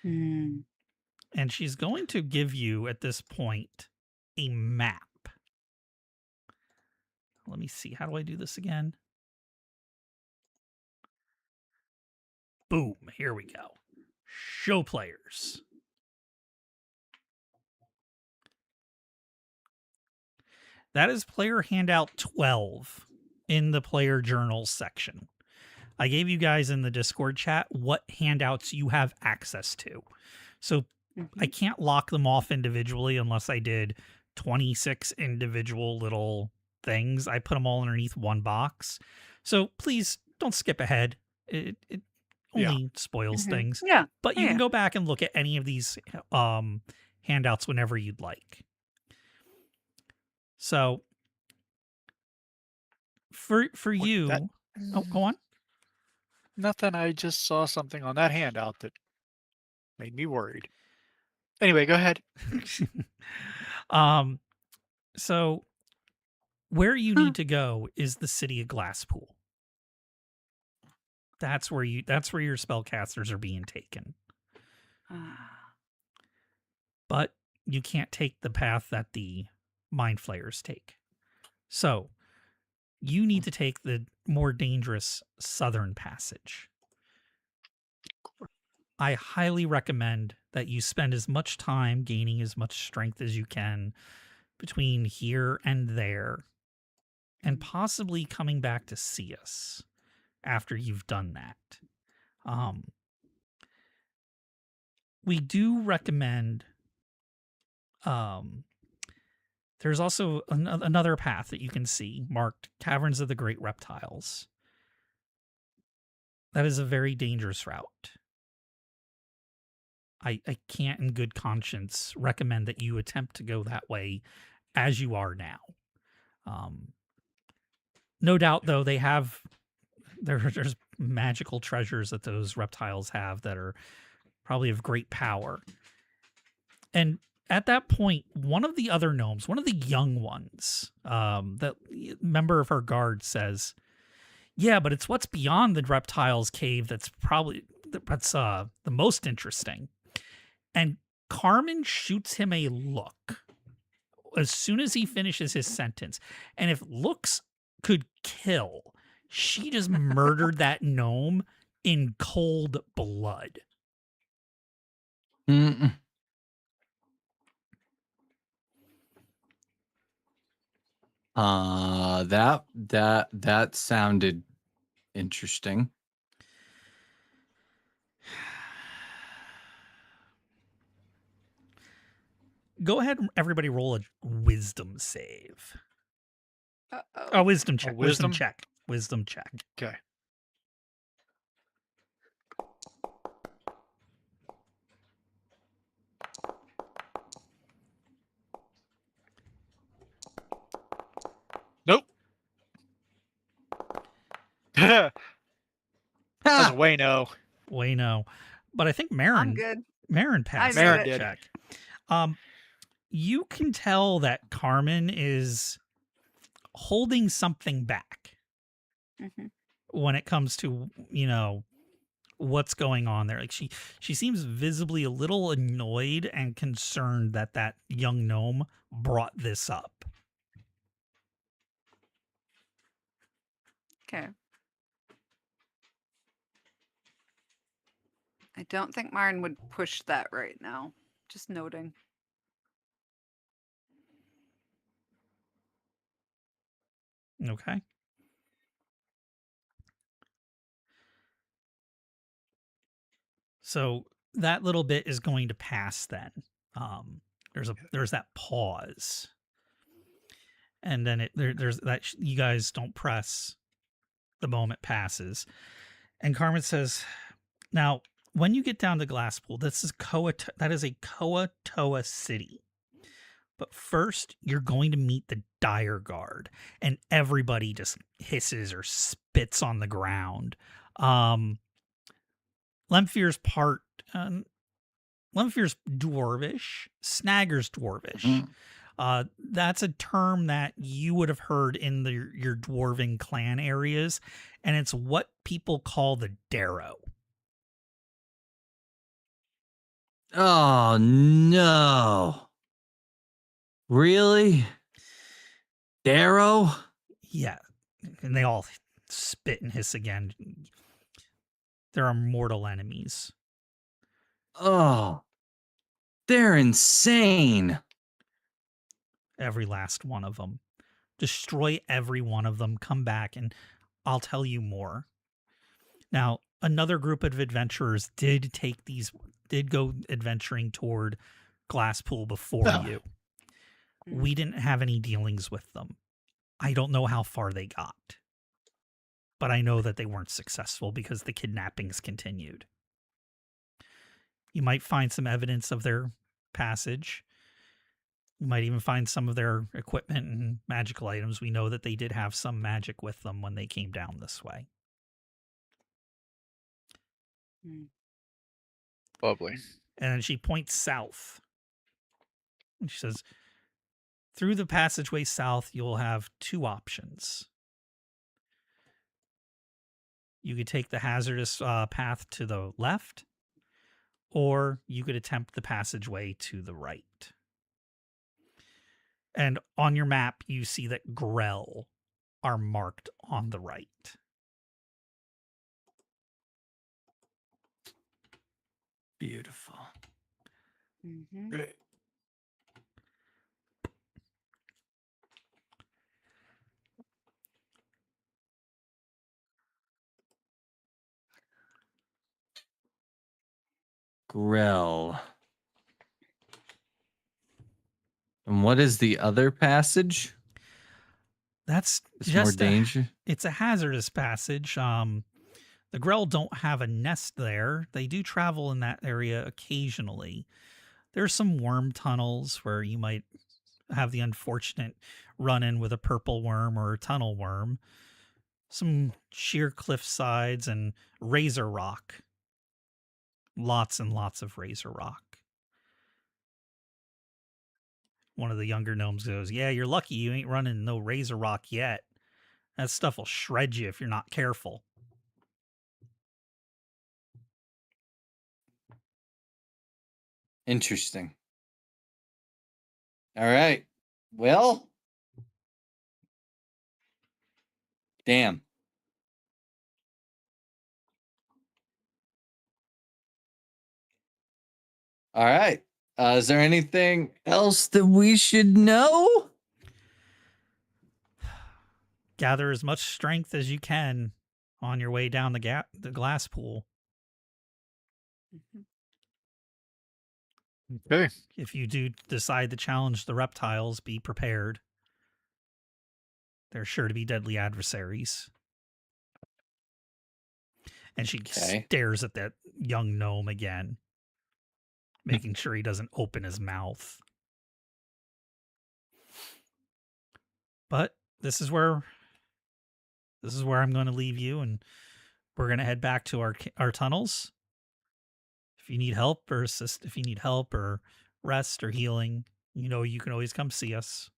Hmm. And she's going to give you, at this point, a map. Let me see. How do I do this again? Boom. Here we go. Show players. That is player handout 12 in the player journals section. I gave you guys in the Discord chat what handouts you have access to. So I can't lock them off individually unless I did 26 individual little things. I put them all underneath one box. So please don't skip ahead. It only spoils things. Yeah. But you can go back and look at any of these handouts whenever you'd like. So for you, go on. Nothing. I just saw something on that handout that made me worried. Anyway, go ahead. So where you need to go is the city of Glasspool. That's where your spellcasters are being taken. But you can't take the path that the Mind Flayers take. So you need to take the more dangerous southern passage. I highly recommend that you spend as much time gaining as much strength as you can between here and there, and possibly coming back to see us after you've done that. We do recommend there's also another path that you can see marked Caverns of the Great Reptiles. That is a very dangerous route. I can't in good conscience recommend that you attempt to go that way as you are now. No doubt, though, they have there's magical treasures that those reptiles have that are probably of great power. And at that point, one of the other gnomes, one of the young ones, that member of her guard says, "Yeah, but it's what's beyond the reptiles cave that's the most interesting." And Carmen shoots him a look as soon as he finishes his sentence. And if looks could kill, she just murdered that gnome in cold blood. Mm. That sounded interesting. Go ahead and everybody roll a wisdom save. Uh-oh. Oh, wisdom check. wisdom? Wisdom check. Okay. Nope. That's Ha! a way no. Way no. But I think I'm Marin good. passed made Marin it. did. check. You can tell that Carmen is holding something back Mhm. when it comes to, what's going on there. Like she seems visibly a little annoyed and concerned that young gnome brought this up. Okay. I don't think Myron would push that right now. Just noting. Okay. So that little bit is going to pass then. There's that pause. And then there's that you guys don't press. The moment passes. And Carmen says, "Now, when you get down to Glasspool, that is a Koatoa city. But first, you're going to meet the Dire Guard." And everybody just hisses or spits on the ground. Lemfir's dwarvish, Snagger's dwarvish. Mhm. That's a term that you would have heard in your dwarven clan areas, and it's what people call the Darrow. Oh no. Really? Darrow? Yeah, and they all spit and hiss again. They're our mortal enemies. Oh. They're insane. Every last one of them. Destroy every one of them. Come back, and I'll tell you more. Now, another group of adventurers did go adventuring toward Glasspool before Oh. you. Mm. We didn't have any dealings with them. I don't know how far they got, but I know that they weren't successful because the kidnappings continued. You might find some evidence of their passage. You might even find some of their equipment and magical items. We know that they did have some magic with them when they came down this way. Lovely. And then she points south. And she says, "Through the passageway south, you'll have two options. You could take the hazardous path to the left, or you could attempt the passageway to the right." And on your map, you see that Grell are marked on the right. Beautiful. Mhm. Great. Grell. And what is the other passage? That's It's more just danger. it's a hazardous passage. The Grell don't have a nest there. They do travel in that area occasionally. There's some worm tunnels where you might have the unfortunate run-in with a purple worm or a tunnel worm. Some sheer cliff sides and razor rock. Lots and lots of razor rock. One of the younger gnomes goes, "Yeah, you're lucky you ain't running no razor rock yet. That stuff will shred you if you're not careful." Interesting. All right. Well, damn. All right. Is there anything else that we should know? Gather as much strength as you can on your way down the glass pool. Mhm. Okay. If you do decide to challenge the reptiles, be prepared. They're sure to be deadly adversaries. And she Okay. stares at that young gnome again, making sure he doesn't open his mouth. But this is where I'm going to leave you, and we're going to head back to our tunnels. If you need help or rest or healing, you can always come see us.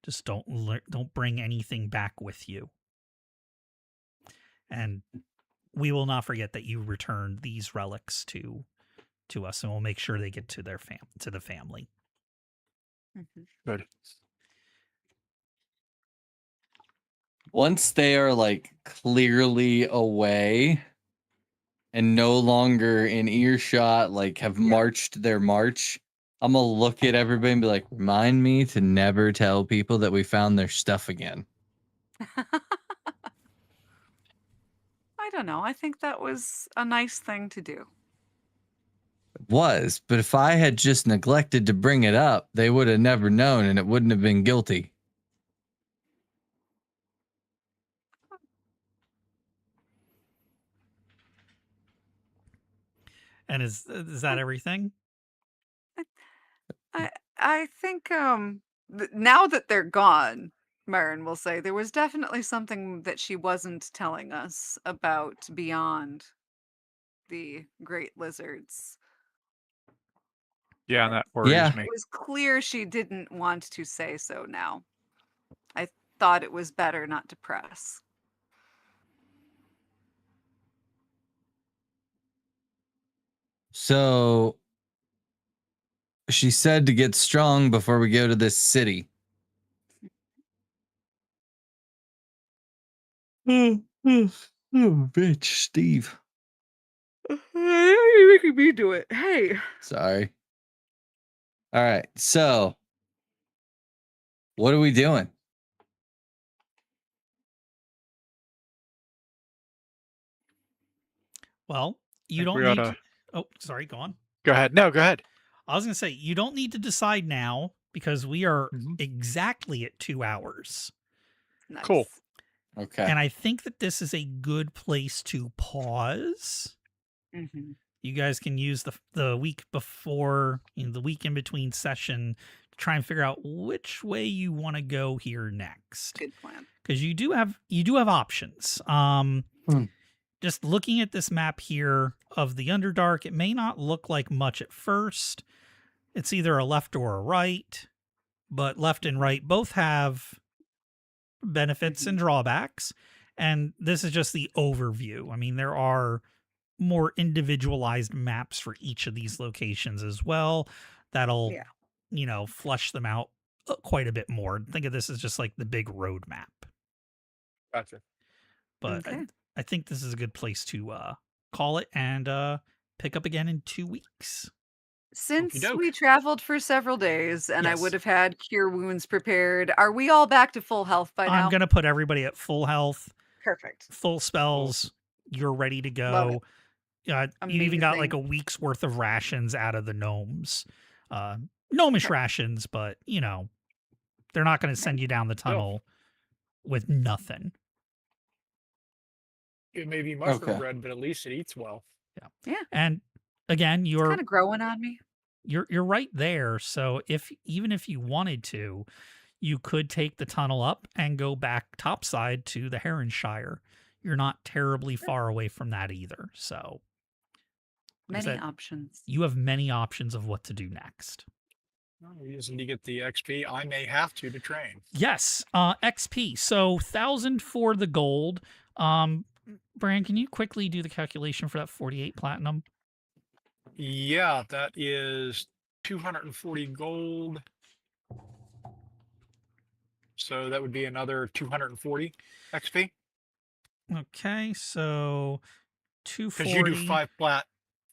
Just don't bring anything back with you. And we will not forget that you returned these relics to us, and we'll make sure they get to the family. Mhm. Good. Once they are like clearly away and no longer in earshot, like have marched their march, I'm gonna look at everybody and be like, remind me to never tell people that we found their stuff again. I don't know. I think that was a nice thing to do. It was, but if I had just neglected to bring it up, they would have never known and it wouldn't have been guilty. And is that everything? I think now that they're gone, Myron will say there was definitely something that she wasn't telling us about beyond the great lizards. Yeah, and that worries Yeah. me. It was clear she didn't want to say so now. I thought it was better not to press. So she said to get strong before we go to this city. Bitch, Steve. You're making me do it. Hey. Sorry. All right. So, what are we doing? Well, you Think don't we need. oughta- Oh, sorry. Go on. Go ahead. No, go ahead. I was going to say you don't need to decide now because we are Mhm. exactly at 2 hours. Nice. Cool. Okay. And I think that this is a good place to pause. Mm-hmm. You guys can use the week before, the week in between session to try and figure out which way you want to go here next. Good plan. Because you do have options. Just looking at this map here of the Underdark, it may not look like much at first. It's either a left or a right, but left and right both have benefits and drawbacks. And this is just the overview. I mean, there are more individualized maps for each of these locations as well. That'll, flush them out quite a bit more. Think of this as just like the big road map. Gotcha. But Okay. I think this is a good place to call it and pick up again in 2 weeks. Since Okey-doke. we traveled for several days and I Yes. would have had cure wounds prepared, are we all back to full health by now? I'm going to put everybody at full health, Perfect. full spells. You're ready to Love go. You even got like a Amazing. week's worth of rations out of the gnomes. Gnomish Perfect. rations, but, they're not going to send you down the tunnel with nothing. It may be mushroom Okay. bread, but at least it eats well. Yeah. Yeah. And again, It's you're kind of growing on me. you're right there. So even if you wanted to, you could take the tunnel up and go back topside to the Heronshire. You're not terribly far away from that either. So Many that- options. you have many options of what to do next. We're using to get the XP. I may have to train. Yes, XP. So 1,000 for the gold. Brian, can you quickly do the calculation for that 48 platinum? Yeah, that is 240 gold. So that would be another 240 XP. Okay, so Because 240. you do five flat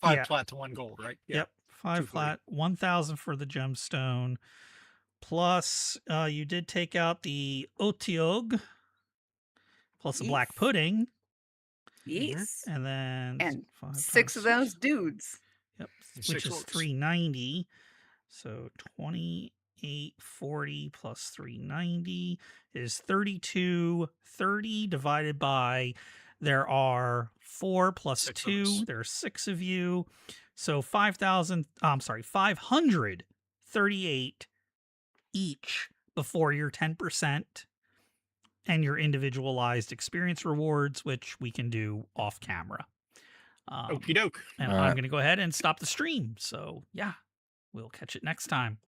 Yeah. to 1 gold, right? Yep, 5 240. flat, 1,000 for the gemstone. Plus, you did take out the otiog, plus the black Yes. pudding, Yes. and then And 5 6 of times those dudes. Yep, And which 6 is orcs. 390. So 2840 plus 390 is 3230 divided by, there are 4 plus 6 of 2, us. there are 6 of you. So 538 each before your 10% and your individualized experience rewards, which we can do off camera. Okie doke. And All I'm right. going to go ahead and stop the stream. So, yeah, we'll catch it next time.